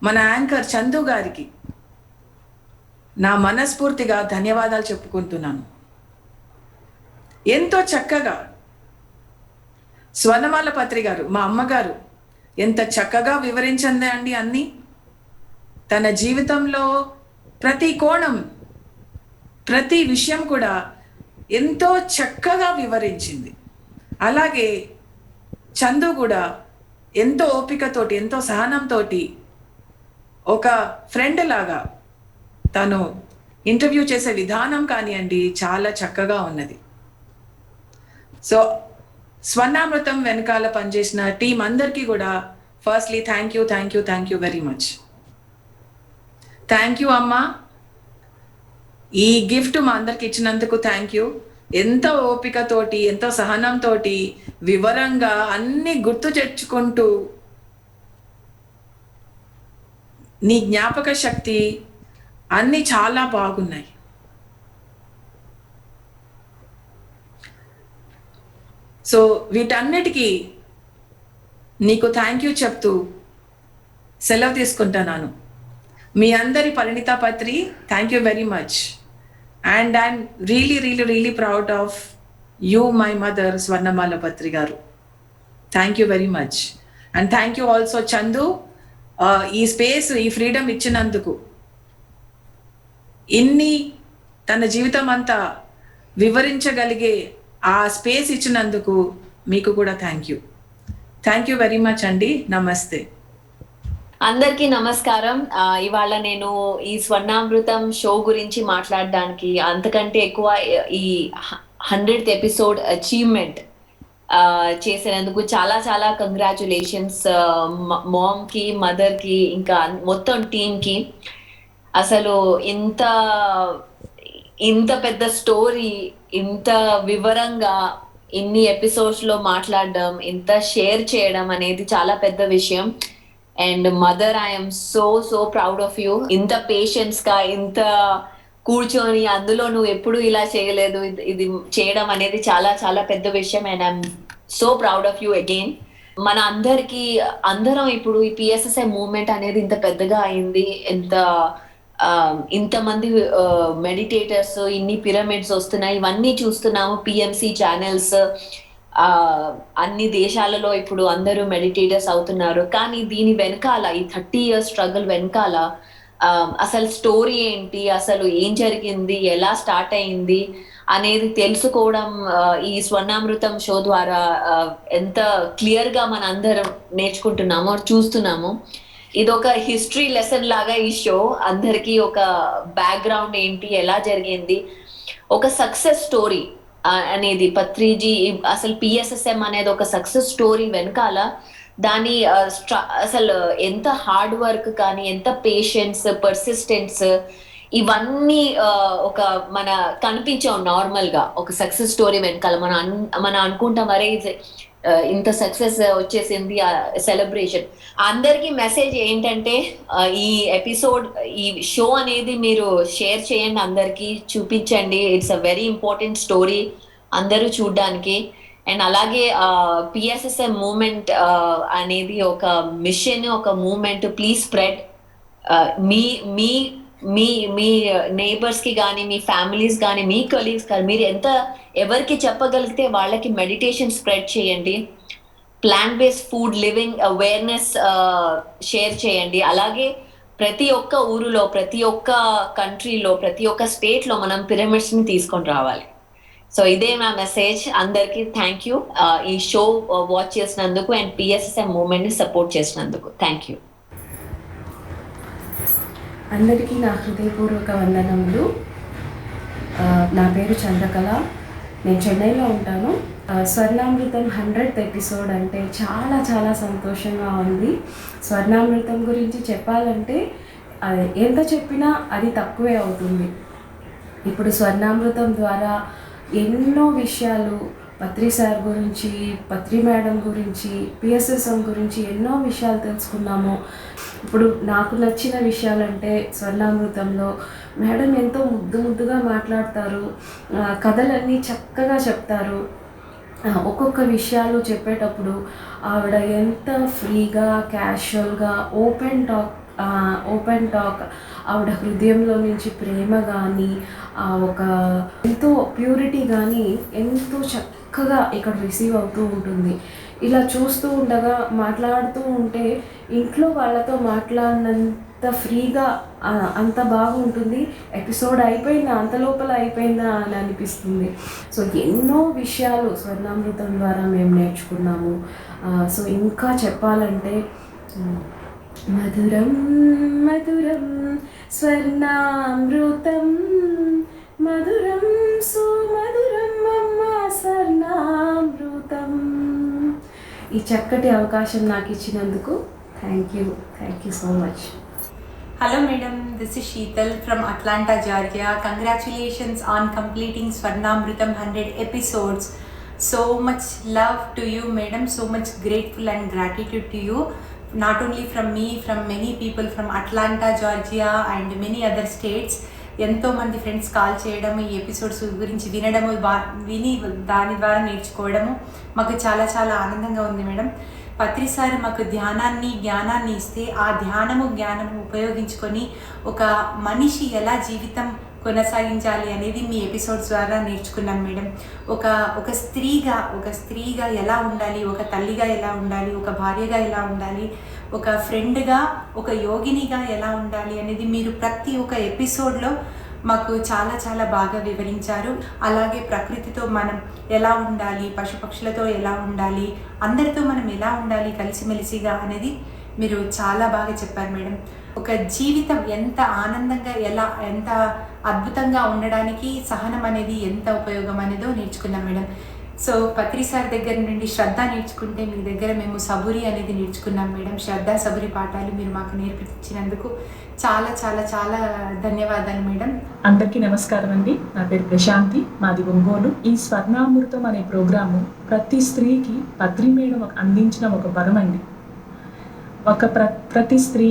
మన యాంకర్ చందు గారికి నా మనస్ఫూర్తిగా ధన్యవాదాలు చెప్పుకుంటున్నాను. ఎంతో చక్కగా స్వర్ణమాల పత్రి గారు, మా అమ్మగారు ఎంత చక్కగా వివరించింది అండి అన్నీ. తన జీవితంలో ప్రతి కోణం, ప్రతి విషయం కూడా ఎంతో చక్కగా వివరించింది. అలాగే చందు కూడా ఎంతో ఓపికతోటి, ఎంతో సహనంతో ఒక ఫ్రెండ్ లాగా తను ఇంటర్వ్యూ చేసే విధానం కానివ్వండి చాలా చక్కగా ఉన్నది. సో స్వర్ణామృతం వెనకాల పనిచేసిన టీం అందరికీ కూడా firstly thank you very much. Thank you అమ్మా, ఈ గిఫ్ట్ మా అందరికి ఇచ్చినందుకు థ్యాంక్ యూ. ఎంతో ఓపికతోటి, ఎంతో సహనంతో వివరంగా అన్ని గుర్తు తెచ్చుకుంటూ, నీ జ్ఞాపక శక్తి అన్నీ చాలా బాగున్నాయి. సో వీటన్నిటికీ నీకు థ్యాంక్ యూ చెప్తూ సెలవు తీసుకుంటున్నాను. మీ అందరి Parinitha Patri, thank you very much. And I'm really proud of you my mother Swarnamala Patri garu. Thank you very much. And thank you also Chandu, ఈ స్పేస్, ఈ ఫ్రీడమ్ ఇచ్చినందుకు, ఇన్ని తన జీవితం అంతా వివరించగలిగే ఆ స్పేస్ ఇచ్చినందుకు మీకు కూడా థ్యాంక్ యూ వెరీ మచ్ అండి. నమస్తే. అందరికీ నమస్కారం. ఇవాళ నేను ఈ స్వర్ణామృతం షో గురించి మాట్లాడడానికి, అంతకంటే ఎక్కువ ఈ 100th ఎపిసోడ్ అచీవ్మెంట్ చేసినందుకు చాలా చాలా కంగ్రాచులేషన్స్ మామ్కి, మదర్కి, ఇంకా మొత్తం టీంకి. అసలు ఇంత పెద్ద స్టోరీ, ఇంత వివరంగా ఇన్ని ఎపిసోడ్స్లో మాట్లాడడం, ఇంత షేర్ చేయడం అనేది చాలా పెద్ద విషయం. And mother, I'm so proud of you. ఇంత పేషెన్స్గా, ఇంత కూర్చొని, అందులో నువ్వు ఎప్పుడు ఇలా చేయలేదు, ఇది చేయడం అనేది చాలా చాలా పెద్ద విషయం. And I'm so proud of you again. మన అందరం ఇప్పుడు ఈ పిఎస్ఎస్ఐ మూవ్మెంట్ అనేది ఇంత పెద్దగా అయింది. ఇంతమంది మెడిటేటర్స్, ఇన్ని పిరమిడ్స్ వస్తున్నాయి, ఇవన్నీ చూస్తున్నాము. పిఎంసి ఛానల్స్ అన్ని దేశాలలో ఇప్పుడు అందరూ మెడిటేటర్స్ అవుతున్నారు. కానీ దీని వెనకాల, ఈ 30 years స్ట్రగుల్ వెనకాల అసలు స్టోరీ ఏంటి, అసలు ఏం జరిగింది, ఎలా స్టార్ట్ అయింది అనేది తెలుసుకోవడం ఈ స్వర్ణామృతం షో ద్వారా ఎంత క్లియర్గా మన అందరం నేర్చుకుంటున్నామో, చూస్తున్నాము. ఇది ఒక హిస్టరీ లెసన్ లాగా ఈ షో. అందరికీ ఒక బ్యాక్గ్రౌండ్ ఏంటి, ఎలా జరిగింది, ఒక సక్సెస్ స్టోరీ అనేది పత్రిజీ, అసలు పిఎస్ఎస్ఎం అనేది ఒక సక్సెస్ స్టోరీ వెనకాల దాని అసలు ఎంత హార్డ్ వర్క్ కానీ, ఎంత పేషెన్స్, పర్సిస్టెన్స్, ఇవన్నీ ఒక మన కనిపించాం నార్మల్గా ఒక సక్సెస్ స్టోరీ వెనకాల. మనం అనుకుంటాం మరే ఇంత సక్సెస్ వచ్చేసింది, సెలబ్రేషన్. అందరికీ మెసేజ్ ఏంటంటే ఈ ఎపిసోడ్, ఈ షో అనేది మీరు షేర్ చేయండి, అందరికీ చూపించండి. It's a very important story అందరూ చూడడానికి. అండ్ అలాగే పిఎస్ఎస్ఎం మూమెంట్ అనేది ఒక మిషన్, ఒక మూమెంట్. Please spread. మీ మీ మీ మీ నేబర్స్కి కానీ, మీ ఫ్యామిలీస్ కానీ, మీ కొలీగ్స్ కానీ, మీరు ఎవరికి చెప్పగలిగితే వాళ్ళకి మెడిటేషన్ స్ప్రెడ్ చేయండి. Plant based food living awareness share చేయండి. అలాగే ప్రతి ఒక్క ఊరులో, ప్రతి ఒక్క కంట్రీలో, ప్రతి ఒక్క స్టేట్లో మనం పిరమిడ్స్ని తీసుకొని రావాలి. సో ఇదే నా మెసేజ్ అందరికీ. థ్యాంక్ యూ ఈ షో వాచ్ చేసినందుకు అండ్ పిఎస్ఎస్ఎం మూవ్మెంట్ని సపోర్ట్ చేసినందుకు. Thank you. అందరికీ నా హృదయపూర్వక వందనములు. నా పేరు చంద్రకళ, నేను చెన్నైలో ఉంటాను. స్వర్ణామృతం 100th ఎపిసోడ్ అంటే చాలా చాలా సంతోషంగా ఉంది. స్వర్ణామృతం గురించి చెప్పాలంటే ఎంత చెప్పినా అది తక్కువే అవుతుంది. ఇప్పుడు స్వర్ణామృతం ద్వారా ఎన్నో విషయాలు పత్రి సార్ గురించి, పత్రి మేడం గురించి, పిఎస్ఎస్ఎం గురించి ఎన్నో విషయాలు తెలుసుకున్నాము. ఇప్పుడు నాకు నచ్చిన విషయాలంటే స్వర్ణామృతంలో మేడం ఎంతో ముద్దుగా మాట్లాడతారు, కథలన్నీ చక్కగా చెప్తారు. ఒక్కొక్క విషయాలు చెప్పేటప్పుడు ఆవిడ ఎంత ఫ్రీగా, క్యాషువల్గా, ఓపెన్ టాక్ ఆవిడ హృదయంలో నుంచి ప్రేమ కానీ, ఒక ఎంతో ప్యూరిటీ కానీ ఎంతో చక్కగా ఇక్కడ రిసీవ్ అవుతూ ఉంటుంది. ఇలా చూస్తూ ఉండగా, మాట్లాడుతూ ఉంటే ఇంట్లో వాళ్ళతో మాట్లాడినంత ఫ్రీగా అంత బాగుంటుంది. ఎపిసోడ్ అయిపోయిందా, అంత లోపల అయిపోయిందా అని అనిపిస్తుంది. సో ఎన్నో విషయాలు స్వర్ణామృతం ద్వారా మేము నేర్చుకున్నాము. సో ఇంకా చెప్పాలంటే మధురం మధురం స్వర్ణామృతం, మధురం సుమధురం అమ్మ స్వర్ణామృతం. ఈ చక్కటి అవకాశం నాకు ఇచ్చినందుకు thank you so much. Hello madam, this is Sheetal from Atlanta, Georgia. Congratulations on completing Swarnamrutam 100 episodes. So much love to you madam, so much grateful and gratitude to you. Not only from me, from many people from Atlanta, Georgia and many other states. ఎంతో మంది ఫ్రెండ్స్ కాల్ చేయడము, ఈ ఎపిసోడ్స్ గురించి వినడము, విని దాని ద్వారా నేర్చుకోవడము మాకు చాలా చాలా ఆనందంగా ఉంది మేడం. పత్రి సార్ మాకు జ్ఞానాన్ని ఇస్తే ఆ జ్ఞానము ఉపయోగించుకొని ఒక మనిషి ఎలా జీవితం కొనసాగించాలి అనేది మీ ఎపిసోడ్స్ ద్వారా నేర్చుకున్నాం మేడం. ఒక స్త్రీగా ఎలా ఉండాలి, ఒక తల్లిగా ఎలా ఉండాలి, ఒక భార్యగా ఎలా ఉండాలి, ఒక ఫ్రెండ్గా, ఒక యోగినిగా ఎలా ఉండాలి అనేది మీరు ప్రతి ఒక్క ఎపిసోడ్లో మాకు చాలా చాలా బాగా వివరించారు. అలాగే ప్రకృతితో మనం ఎలా ఉండాలి, పశుపక్షులతో ఎలా ఉండాలి, అందరితో మనం ఎలా ఉండాలి కలిసిమెలిసిగా అనేది మీరు చాలా బాగా చెప్పారు మేడం. ఒక జీవితం ఎంత ఆనందంగా, ఎంత అద్భుతంగా ఉండడానికి సహనం అనేది ఎంత ఉపయోగం అనేదో నేర్చుకున్నాం మేడం. సో పత్రి సార్ దగ్గర నుండి శ్రద్ధ నేర్చుకుంటే మీ దగ్గర మేము సబురి అనేది నేర్చుకున్నాం మేడం. శ్రద్ధ సబురి పాఠాలు మీరు మాకు నేర్పించినందుకు చాలా చాలా చాలా ధన్యవాదాలు మేడం. అందరికీ నమస్కారం అండి. నా పేరు ప్రశాంతి, మాది ఒంగోలు. ఈ స్వర్ణామృతం అనే ప్రోగ్రాము ప్రతి స్త్రీకి పత్రి మేడం అందించిన ఒక వరం అండి. ప్రతి స్త్రీ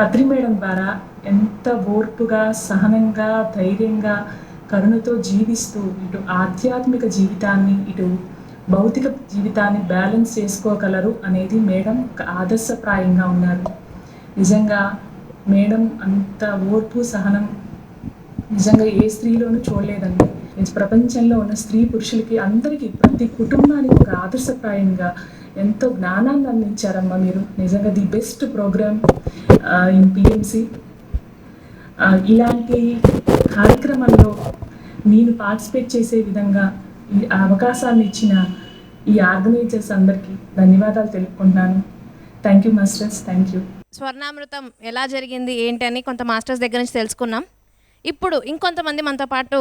పత్రి మేడం ద్వారా ఎంత ఓర్పుగా, సహనంగా, ధైర్యంగా, కరుణతో జీవిస్తూ ఇటు ఆధ్యాత్మిక జీవితాన్ని, ఇటు భౌతిక జీవితాన్ని బ్యాలెన్స్ చేసుకోగలరు అనేది మేడం ఒక ఆదర్శప్రాయంగా ఉన్నారు. నిజంగా మేడం అంత ఓర్పు, సహనం నిజంగా ఏ స్త్రీలోనూ చూడలేదండి. ప్రపంచంలో ఉన్న స్త్రీ పురుషులకి అందరికీ, ప్రతి కుటుంబానికి ఒక ఆదర్శప్రాయంగా ఎంతో జ్ఞానాన్ని అందించారమ్మా మీరు. నిజంగా the best programme in PMC. ఇలాంటి కార్యక్రమంలో నేను పార్టిసిపేట్ చేసే విధంగా ఈ అవకాశాన్ని ఇచ్చిన ఈ ఆర్గనైజర్స్ అందరికీ ధన్యవాదాలు తెలుపుకుంటున్నాను. Thank you masters, thank you. Swarnamrutham ఎలా జరిగింది ఏంటి అని కొంత మాస్టర్స్ దగ్గర నుంచి తెలుసుకున్నాం. ఇప్పుడు ఇంకొంతమంది మనతో పాటు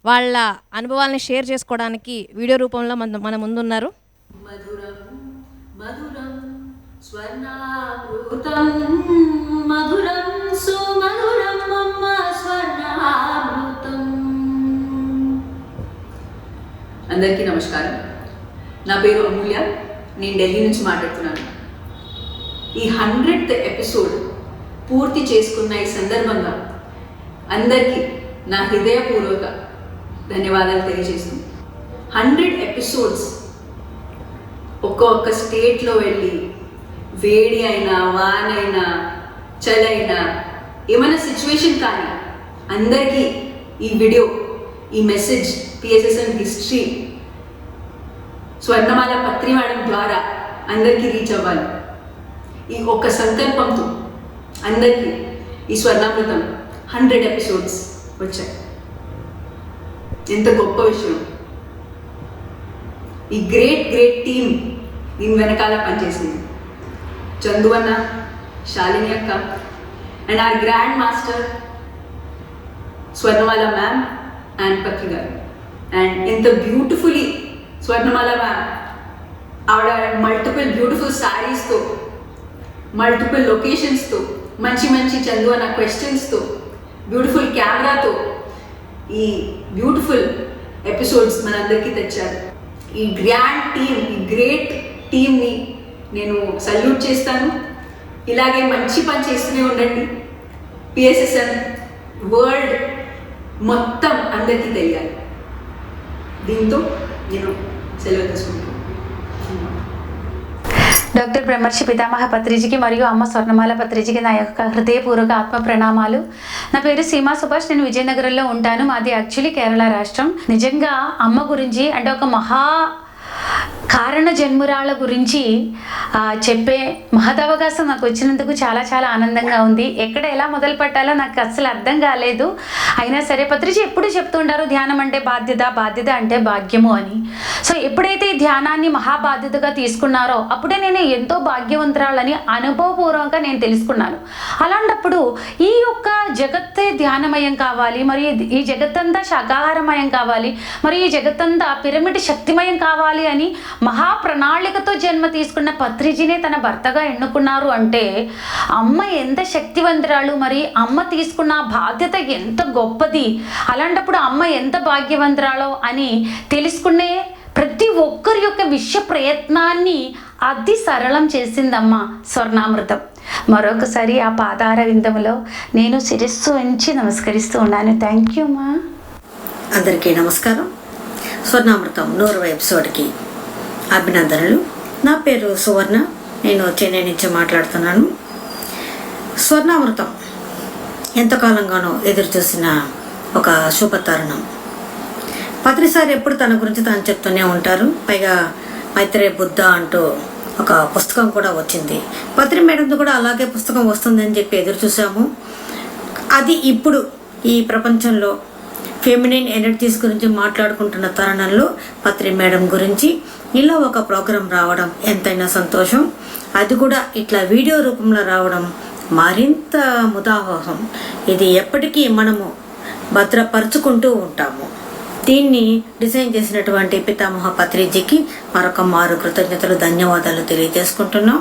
వాళ్ళ అనుభవాలని షేర్ చేసుకోవడానికి వీడియో రూపంలో మన ముందున్నారు. మధురం మధురం స్వర్ణామృతం, మధురం సుమధురం మమ్మ స్వర్ణామృతం. అందరికీ నమస్కారం. నా పేరు అమూల్య, నేను ఢిల్లీ నుంచి మాట్లాడుతున్నాను. ఈ 100th ఎపిసోడ్ పూర్తి చేసుకున్న ఈ సందర్భంగా అందరికీ నా హృదయపూర్వక ధన్యవాదాలు తెలియజేస్తూ, 100 ఎపిసోడ్స్ ఒక్కొక్క స్టేట్లో వెళ్ళి వేడి అయినా, వానైనా, చలైనా, ఏమైనా సిచ్యువేషన్ కానీ అందరికీ ఈ వీడియో, ఈ మెసేజ్, పిఎస్ఎస్ఎం హిస్టరీ స్వర్ణమాల పత్రి మేడం ద్వారా అందరికీ రీచ్ అవ్వాలి. ఈ ఒక్క సంకల్పంతో అందరికీ ఈ స్వర్ణామృతం 100 ఎపిసోడ్స్ వచ్చాయి. ఎంత గొప్ప విషయం. ఈ గ్రేట్ టీం దీని వెనకాల పనిచేసింది. చందు అన్న, శాలిని అక్క and our grand master Swarnamala ma'am and Patri garu. And ఎంత బ్యూటిఫుల్లీ స్వర్ణమాల మ్యామ్ ఆవిడ మల్టిపుల్ బ్యూటిఫుల్ శారీస్తో, మల్టిపుల్ లొకేషన్స్తో, మంచి చందు అన్న క్వశ్చన్స్తో, బ్యూటిఫుల్ కెమెరాతో ఈ బ్యూటిఫుల్ ఎపిసోడ్స్ మనందరికీ తెచ్చారు. ఈ గ్రాండ్ టీమ్, ఈ గ్రేట్ టీమ్ని నేను సల్యూట్ చేస్తాను. ఇలాగే మంచి పని చేస్తూనే ఉండండి. PSSM వరల్డ్ మొత్తం అందరికీ తెలియాలి. దీంతో నేను సెలవు తీసుకుంటాను. డాక్టర్ బ్రహ్మర్షి పితామహ పత్రిజీకి మరియు అమ్మ స్వర్ణమాల పత్రిజీకి నా యొక్క హృదయపూర్వక ఆత్మ ప్రణామాలు. నా పేరు సీమా సుభాష్. నేను విజయనగరంలో ఉంటాను. మాది యాక్చువల్లీ కేరళ రాష్ట్రం. నిజంగా అమ్మ గురించి అంటే ఒక కారణ జన్మురాల గురించి చెప్పే మహదవకాశం నాకు వచ్చినందుకు చాలా చాలా ఆనందంగా ఉంది. ఎక్కడ ఎలా మొదలు పెట్టాలో నాకు అస్సలు అర్థం కాలేదు. అయినా సరే పత్రిజీ ఎప్పుడు చెప్తుంటారు ధ్యానం అంటే బాధ్యత అంటే భాగ్యము అని. సో ఎప్పుడైతే ఈ ధ్యానాన్ని మహాబాధ్యతగా తీసుకున్నారో అప్పుడే నేను ఎంతో భాగ్యవంతురాలని అనుభవపూర్వకంగా నేను తెలుసుకున్నాను. అలాంటప్పుడు ఈ యొక్క జగత్తే ధ్యానమయం కావాలి, మరియు ఈ జగత్తంతా శాకాహారమయం కావాలి, మరియు ఈ జగత్తంతా పిరమిడ్ శక్తిమయం కావాలి అని మహాప్రణాళికతో జన్మ తీసుకున్న పత్రిజీనే తన భర్తగా ఎన్నుకున్నారు అంటే అమ్మ ఎంత శక్తివంతురాలు, మరి అమ్మ తీసుకున్న బాధ్యత ఎంత గొప్పది. అలాంటప్పుడు అమ్మ ఎంత భాగ్యవంతురాలో అని తెలుసుకునే ప్రతి ఒక్కరి యొక్క విశ్వ ప్రయత్నాన్ని అతి సరళం చేసిందమ్మ స్వర్ణామృతం. మరొకసారి ఆ పాదార విందములో నేను శిరస్సు ఉంచి నమస్కరిస్తూ ఉన్నాను. థ్యాంక్ యూ మా. అందరికీ నమస్కారం. స్వర్ణామృతం 100వ ఎపిసోడ్కి అభినందనలు. నా పేరు సువర్ణ. నేను చెన్నై నుంచి మాట్లాడుతున్నాను. స్వర్ణామృతం ఎంతకాలంగానో ఎదురు చూసిన ఒక శుభతరుణం. పత్రిసారి ఎప్పుడు తన గురించి తాను చెప్తూనే ఉంటారు. పైగా మైత్రేయ బుద్ధ అంటూ ఒక పుస్తకం కూడా వచ్చింది. పత్రి మేడంతో కూడా అలాగే పుస్తకం వస్తుందని చెప్పి ఎదురు చూసాము. అది ఇప్పుడు ఈ ప్రపంచంలో ఫెమినిన్ ఎనర్జీస్ గురించి మాట్లాడుకుంటున్న తరుణంలో పత్రి మేడం గురించి ఇలా ఒక ప్రోగ్రాం రావడం ఎంతైనా సంతోషం. అది కూడా ఇట్లా వీడియో రూపంలో రావడం మరింత ముదావహం. ఇది ఎప్పటికీ మనము భద్రపరుచుకుంటూ ఉంటాము. దీన్ని డిజైన్ చేసినటువంటి పితామహ పత్రిజీకి మరొక మారు కృతజ్ఞతలు, ధన్యవాదాలు తెలియజేసుకుంటున్నాం.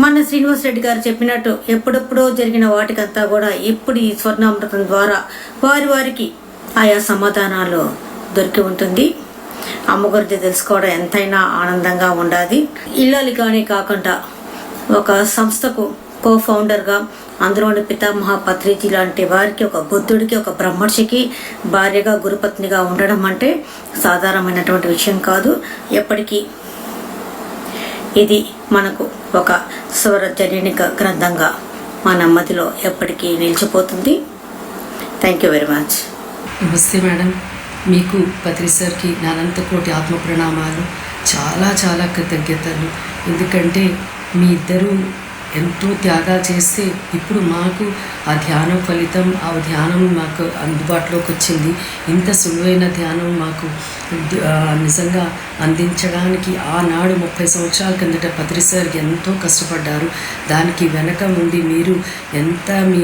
మన శ్రీనివాస్ రెడ్డి గారు చెప్పినట్టు ఎప్పుడెప్పుడో జరిగిన వాటికంతా కూడా ఇప్పుడు ఈ స్వర్ణామృతం ద్వారా వారికి ఆయా సమాధానాలు దొరికి ఉంటుంది. అమ్మ గురించి తెలుసుకోవడం ఎంతైనా ఆనందంగా ఉండాలి. ఇల్లాలిగానే కాకుండా ఒక సంస్థకు కో-ఫౌండర్గా అందులోని పితామహ పత్రిజీ లాంటి వారికి, ఒక బుద్ధుడికి, ఒక బ్రహ్మర్షికి భార్యగా, గురుపత్నిగా ఉండడం అంటే సాధారణమైనటువంటి విషయం కాదు. ఎప్పటికీ ఇది మనకు ఒక స్వరజననిక గ్రంథంగా మన మదిలో ఎప్పటికీ నిలిచిపోతుంది. Thank you very much. నమస్తే మేడం. మీకు పత్రి సార్కి నా అనంత కోటి ఆత్మ ప్రణామాలు. చాలా చాలా కృతజ్ఞతలు. ఎందుకంటే మీ ఇద్దరు ఎంతో త్యాగాలు చేస్తే ఇప్పుడు మాకు ఆ ధ్యానం ఫలితం, ఆ ధ్యానం మాకు అందుబాటులోకి వచ్చింది. ఇంత సులువైన ధ్యానం మాకు నిజంగా అందించడానికి ఆనాడు 30 సంవత్సరాల కిందట పత్రి సార్ ఎంతో కష్టపడ్డారు. దానికి వెనక ఉండి మీరు ఎంత మీ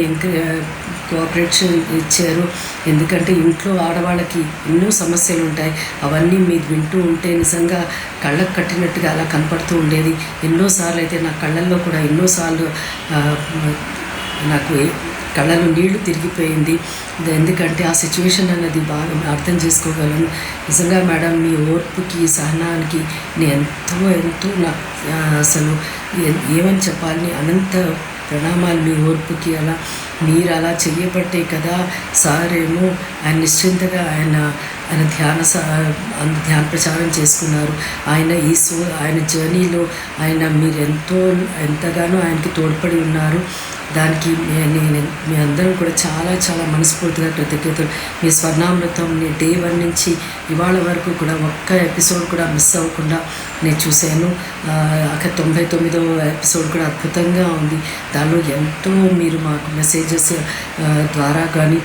కోఆపరేషన్ ఇచ్చారు. ఎందుకంటే ఇంట్లో ఆడవాళ్ళకి ఎన్నో సమస్యలు ఉంటాయి. అవన్నీ మీరు వింటూ ఉంటే నిజంగా కళ్ళకు కట్టినట్టుగా అలా కనపడుతూ ఉండేది. ఎన్నోసార్లు అయితే నా కళ్ళల్లో కూడా ఎన్నోసార్లు నాకు కళ్ళలో నీళ్లు తిరిగిపోయింది. ఎందుకంటే ఆ సిచ్యువేషన్ అన్నది బాగా అర్థం చేసుకోగలను. నిజంగా మేడం మీ ఓర్పుకి, సహనానికి నేను ఎంతో నాకు అసలు ఏమని చెప్పాలని అనంత ప్రణామాలు. మీ ఓర్పుకి అలా మీరు అలా చెయ్యబట్టే కదా సార్ ఏమో ఆయన నిశ్చింతగా ఆయన ధ్యాన ప్రచారం చేసుకున్నారు. ఆయన జర్నీలో ఆయన మీరు ఎంతగానో ఆయనకి తోడ్పడి ఉన్నారు. దానికి నేను మీ అందరం కూడా చాలా చాలా మనస్ఫూర్తిగా కృతజ్ఞతలు. మీ స్వర్ణామృతం డే 1 నుంచి ఇవాళ వరకు కూడా ఒక్క ఎపిసోడ్ కూడా మిస్ అవ్వకుండా నేను చూశాను. 99వ ఎపిసోడ్ కూడా అద్భుతంగా ఉంది. దానిలో ఎంతో మీరు మాకు మెసేజెస్ ద్వారా కానీ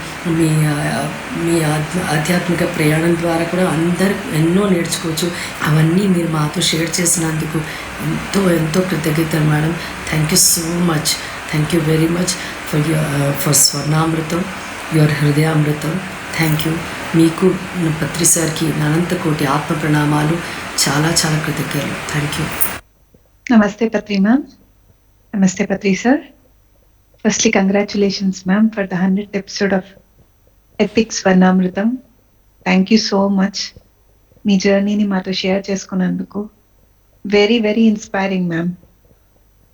మీ ఆధ్యాత్మిక ప్రయాణం ద్వారా కూడా అందరు ఎన్నో నేర్చుకోవచ్చు. అవన్నీ మీరు మాతో షేర్ చేసినందుకు ఎంతో ఎంతో కృతజ్ఞతలు madam. Thank you so much. Thank you very much for Swarnamrutham, your హృదయామృతం. Thank you. మీకు పత్రి సార్కి అనంత కోటి ఆత్మ ప్రణామాలు. చాలా చాలా కృతజ్ఞతలు. Thank you. Namaste Patri ma'am. Namaste Patri sir. Firstly, congratulations ma'am for the 100th episode of Epic Swarnamritam. Thank you so much. మీ జర్నీని మాతో షేర్ చేసుకున్నందుకు. Very, very inspiring ma'am.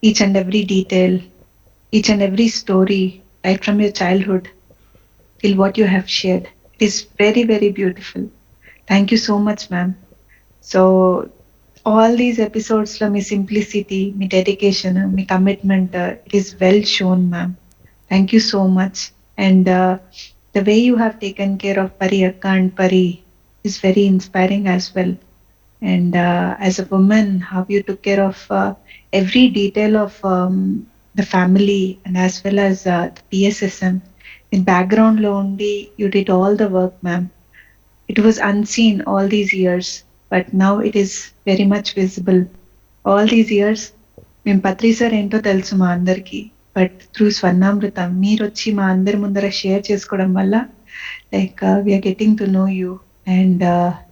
Each and every detail, each and every story, right from your childhood till what you have shared. It is very, very beautiful. Thank you so much ma'am. So, all these episodes lo me simplicity, me dedication, me commitment, it is well shown ma'am. Thank you so much. And the way you have taken care of Pari Akka and Pari is very inspiring as well. And as a woman, how you took care of every detail of the family and as well as the PSSM. In background lo undi, you did all the work ma'am. It was unseen all these years, but now it is very much visible. All these years, మేము పత్రి సార్ ఏంటో తెలుసు మా అందరికి, బట్ త్రూ స్వర్ణామృతం మీరు వచ్చి మా అందరి ముందర షేర్ చేసుకోవడం వల్ల like we're getting to know you. And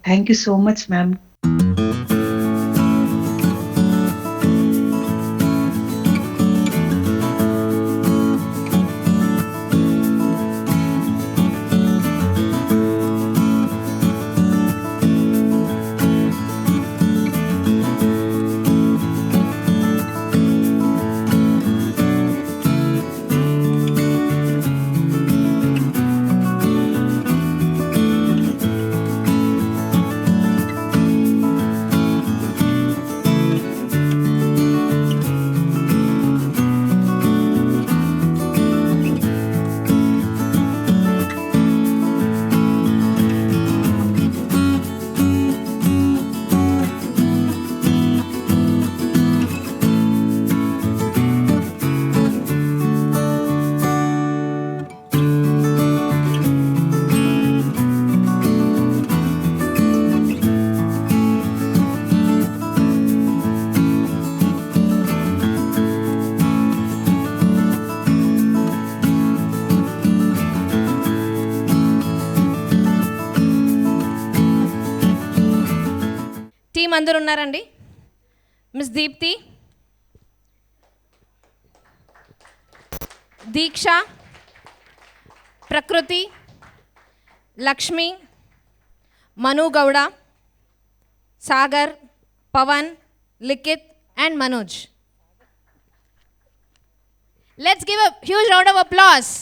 thank you so much ma'am. Team అందరు ఉన్నారండి. Miss Deepthi, Deeksha, Prakruthi, Lakshmi, Manu Gowda, Sagar, Pavan, Likhith and Manoj. Let's give a huge round of applause.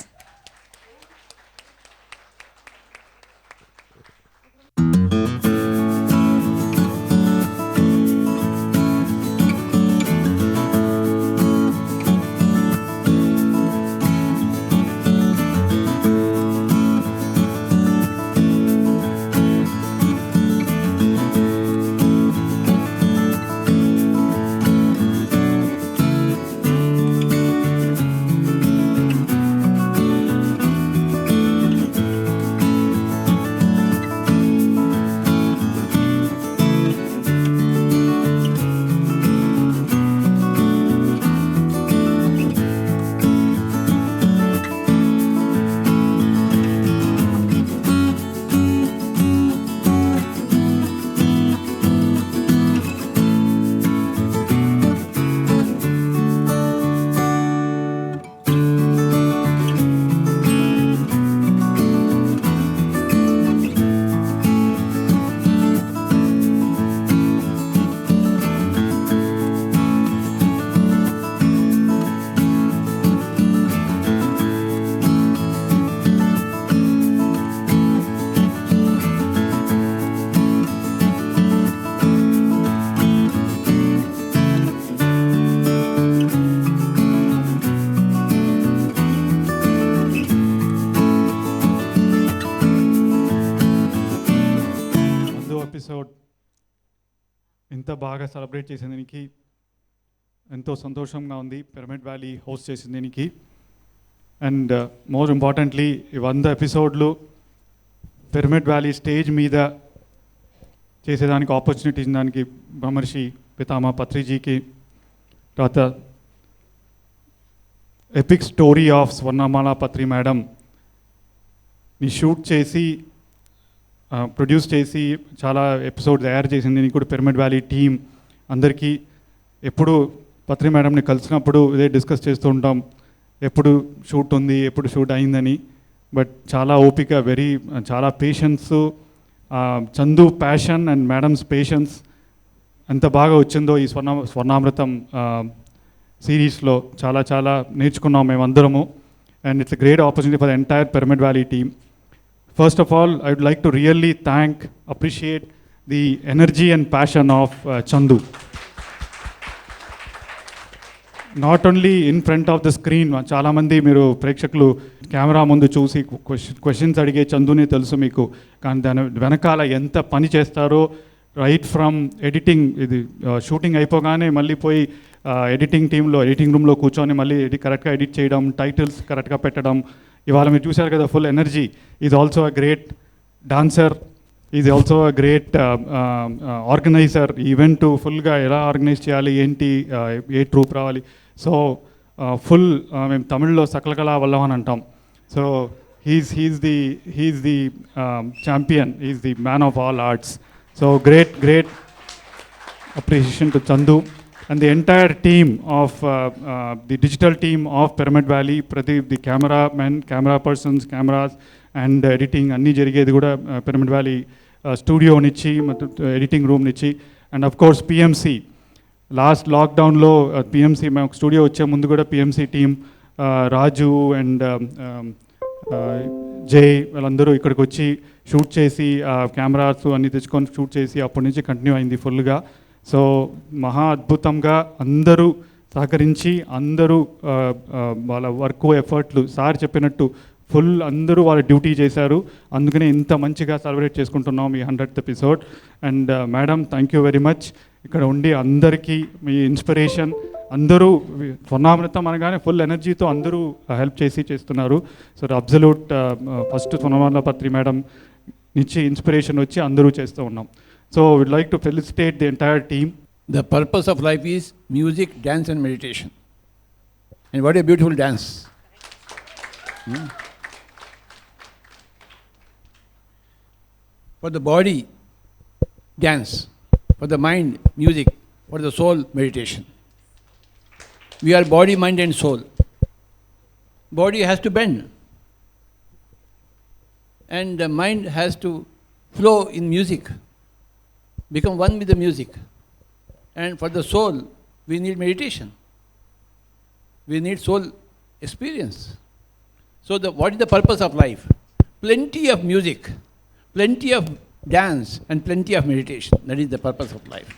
Episode ఇంత బాగా సెలబ్రేట్ చేసిన దీనికి ఎంతో సంతోషంగా ఉంది. పిరమిడ్ వ్యాలీ హోస్ట్ చేసిన దీనికి. అండ్ మోర్ ఇంపార్టెంట్లీ ఈ 100 ఎపిసోడ్లు పిరమిడ్ వ్యాలీ స్టేజ్ మీద చేసేదానికి ఆపర్చునిటీ ఇచ్చిన దానికి బ్రహ్మర్షి పితామహ పత్రిజీకి, తర్వాత ఎపిక్ స్టోరీ ఆఫ్ స్వర్ణమాల పత్రి మేడంని షూట్ చేసి ప్రొడ్యూస్ చేసి చాలా ఎపిసోడ్ తయారు చేసింది దీనికి కూడా పిరమిడ్ వ్యాలీ టీం అందరికీ. ఎప్పుడు పత్రి మేడంని కలిసినప్పుడు ఇదే డిస్కస్ చేస్తూ ఉంటాం, ఎప్పుడు షూట్ ఉంది, ఎప్పుడు షూట్ అయిందని. బట్ చాలా ఓపిక, చాలా patience, Chandu passion and madams patience ఎంత బాగా వచ్చిందో ఈ స్వర్ణామృతం సిరీస్లో చాలా చాలా నేర్చుకున్నాం మేమందరము. And it's a great opportunity for the entire pyramid valley team. First of all, I would like to really appreciate the energy and passion of Chandu. Not only in front of the screen, చాలా మంది మీరు ప్రేక్షకులు కెమెరా ముందు చూసి క్వశ్చన్స్ అడిగే చందుని తెలుసు మీకు, కానీ దాని వెనకాల ఎంత పని చేస్తారో. రైట్ ఫ్రమ్ ఎడిటింగ్, ఇది షూటింగ్ అయిపోగానే మళ్ళీ పోయి ఎడిటింగ్ టీంలో ఎడిటింగ్ రూమ్లో కూర్చొని మళ్ళీ కరెక్ట్గా ఎడిట్ చేయడం, టైటిల్స్ కరెక్ట్గా పెట్టడం. ఇవాళ మీరు చూశారు కదా, full energy. Is also a great dancer, is also a great organiser. Event ఫుల్గా ఎలా ఆర్గనైజ్ చేయాలి, ఏంటి, ఏ ట్రూప్ రావాలి. సో ఫుల్ మేము తమిళ్లో సకలకళా వల్లభ్ అని అంటాం. So he's the champion, is the man of all arts. So great appreciation to Chandu and the entire team of the digital team of Pyramid Valley, Pradeep, the cameramen, camera persons, cameras and editing అన్నీ జరిగేది కూడా పిరమిడ్ వ్యాలీ స్టూడియో నుంచి ಮತ್ತು ఎడిటింగ్ రూమ్ నుంచి. And of course PMC last లాక్డౌన్లో పిఎంసి మేము స్టూడియో వచ్చే ముందు కూడా పిఎంసి టీం రాజు అండ్ జై వాళ్ళందరూ ఇక్కడికి వచ్చి షూట్ చేసి కెమెరాస్ అన్నీ తెచ్చుకొని షూట్ చేసి అప్పటి నుంచి కంటిన్యూ అయింది ఫుల్గా. సో మహా అద్భుతంగా అందరూ సహకరించి అందరూ వాళ్ళ వర్క్ ఎఫర్ట్లు సార్ చెప్పినట్టు ఫుల్ అందరూ వాళ్ళ డ్యూటీ చేశారు. అందుకనే ఇంత మంచిగా సెలబ్రేట్ చేసుకుంటున్నాం ఈ 100th episode. And madam thank you very much. ఇక్కడ ఉండి అందరికీ మీ ఇన్స్పిరేషన్, అందరూ స్వర్ణామృతం అనగానే ఫుల్ ఎనర్జీతో అందరూ హెల్ప్ చేస్తున్నారు. సో అబ్సల్యూట్ ఫస్ట్ స్వర్ణమాల పత్రి మేడం నుంచి ఇన్స్పిరేషన్ వచ్చి అందరూ చేస్తూ ఉన్నాం. So I would like to felicitate the entire team. The purpose of life is music, dance and meditation. And what a beautiful dance. For the body, dance. For the mind, music. For the soul, meditation. We are body, mind and soul. Body has to bend. And the mind has to flow in music. Become one with the music. And for the soul, we need meditation. We need soul experience. So what is the purpose of life? Plenty of music, plenty of dance and plenty of meditation. That is the purpose of life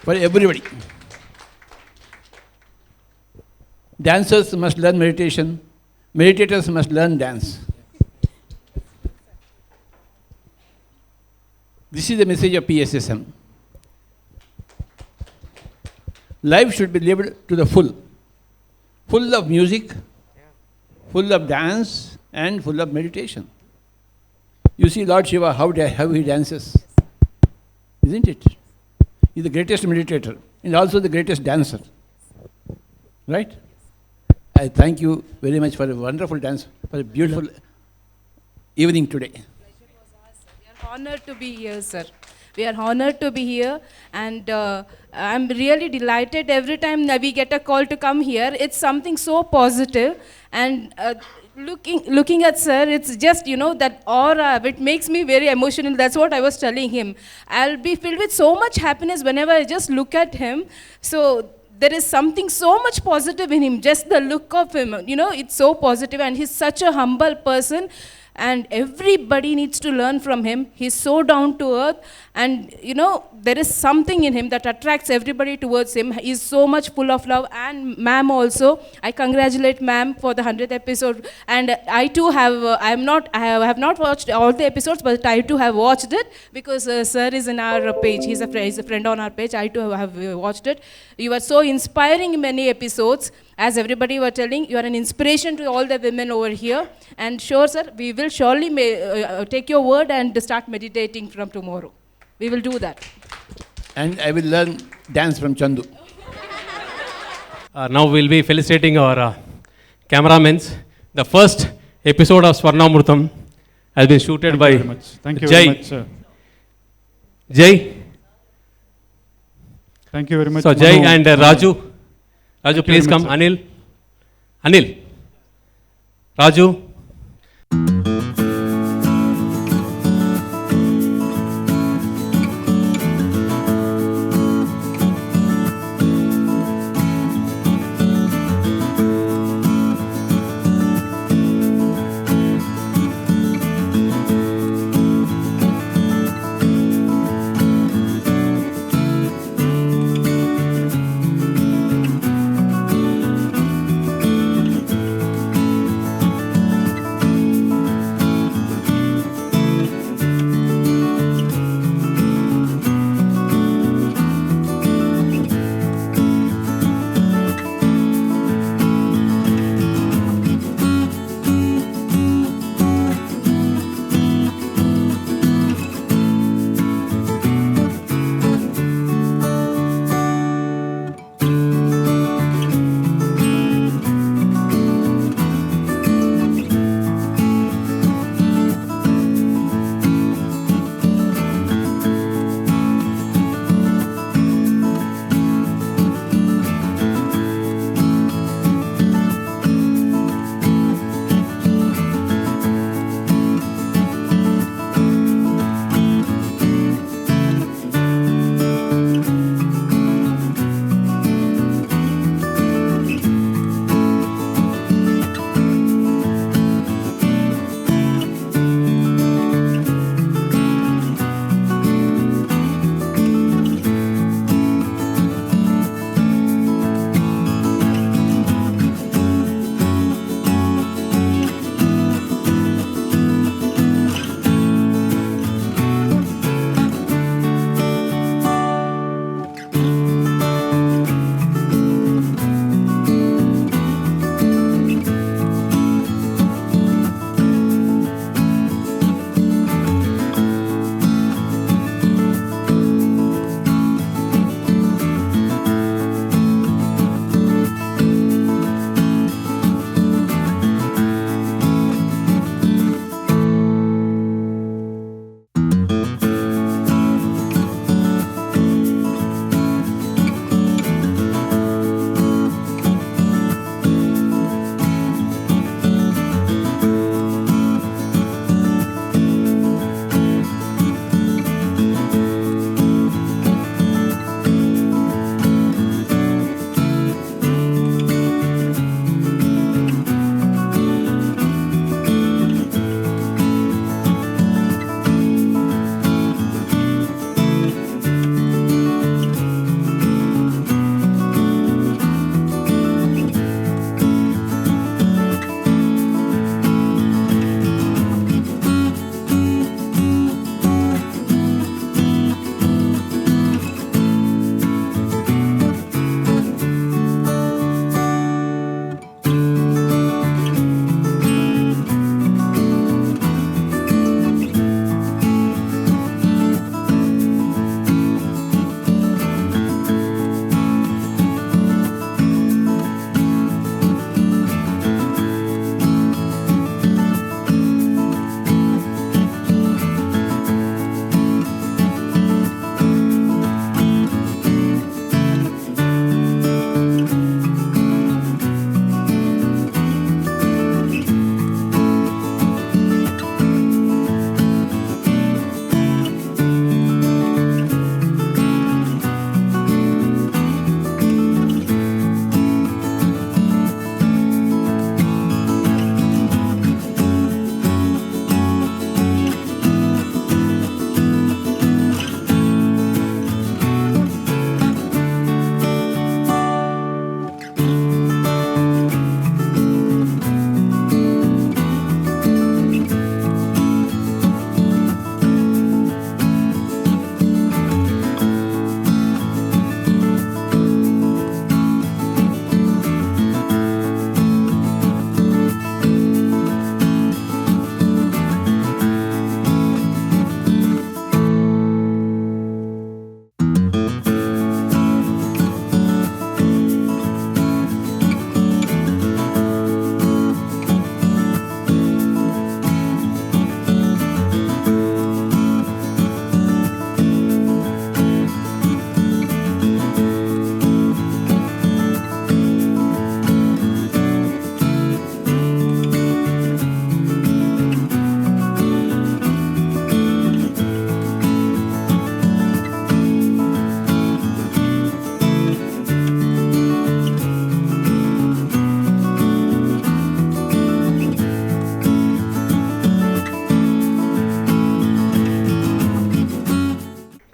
for everybody. Dancers must learn meditation. Meditators must learn dance. This is the message of PSSM. Life should be lived to the full of music, full of dance and full of meditation. You see Lord Shiva, how he dances, isn't it? He's the greatest meditator and also the greatest dancer, right? I thank you very much for a wonderful dance, for a beautiful evening today. Honored to be here, sir. We are honored to be here, and I'm really delighted every time that we get a call to come here. It's something so positive, and looking at sir, it's just, that aura, it makes me very emotional. That's what I was telling him. I'll be filled with so much happiness whenever I just look at him. So there is something so much positive in him, just the look of him, it's so positive, and he's such a humble person. and everybody needs to learn from him. He's so down to earth, and you know, there is something in him that attracts everybody towards him. He's so much full of love, and ma'am also. I congratulate ma'am for the 100th episode, and I too have, I have not watched all the episodes, but I too have watched it because sir is in our page. He's a friend on our page. I too have watched it. You are so inspiring in many episodes. As everybody were telling, you are an inspiration to all the women over here. And sure, sir, we will surely take your word and start meditating from tomorrow. We will do that. And I will learn dance from Chandu. Now we'll be felicitating our cameramen. The first episode of Swarnamrutam has been shooted by Thank you Jai. very much, sir. Jai. Thank you very much. So Jai Manu. and Raju. Raju, Thank you please very come. much, sir. Anil. Raju.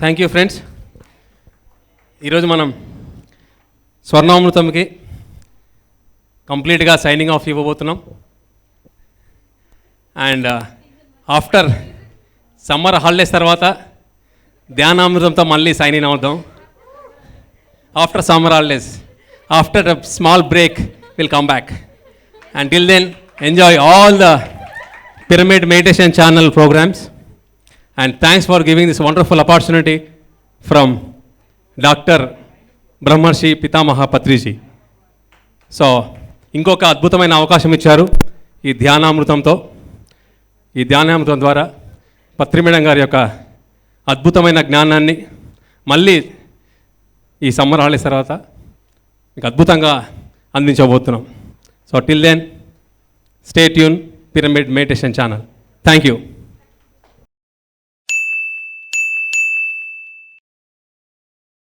Thank you friends. ఈరోజు మనం స్వర్ణామృతంకి కంప్లీట్గా సైనింగ్ ఆఫ్ ఇవ్వబోతున్నాం. అండ్ ఆఫ్టర్ సమ్మర్ హాలిడేస్ తర్వాత ధ్యానామృతంతో మళ్ళీ సైన్ ఇన్ అవుతాం. After summer holidays, after a small break will come back. Until then, enjoy all the Pyramid Meditation Channel programs. And thanks for giving this wonderful opportunity from Dr. Brahmarshi Pitamaha Patriji. So, ఇంకొక అద్భుతమైన అవకాశం ఇచ్చారు ఈ ధ్యానామృతంతో. ఈ ధ్యానామృతం ద్వారా పత్రి మేడం గారి యొక్క అద్భుతమైన జ్ఞానాన్ని మళ్ళీ ఈ సమ్మర్ హాలిడేస్ తర్వాత మీకు అద్భుతంగా అందించబోతున్నాం. So till then, stay tuned, Pyramid Meditation Channel. Thank you.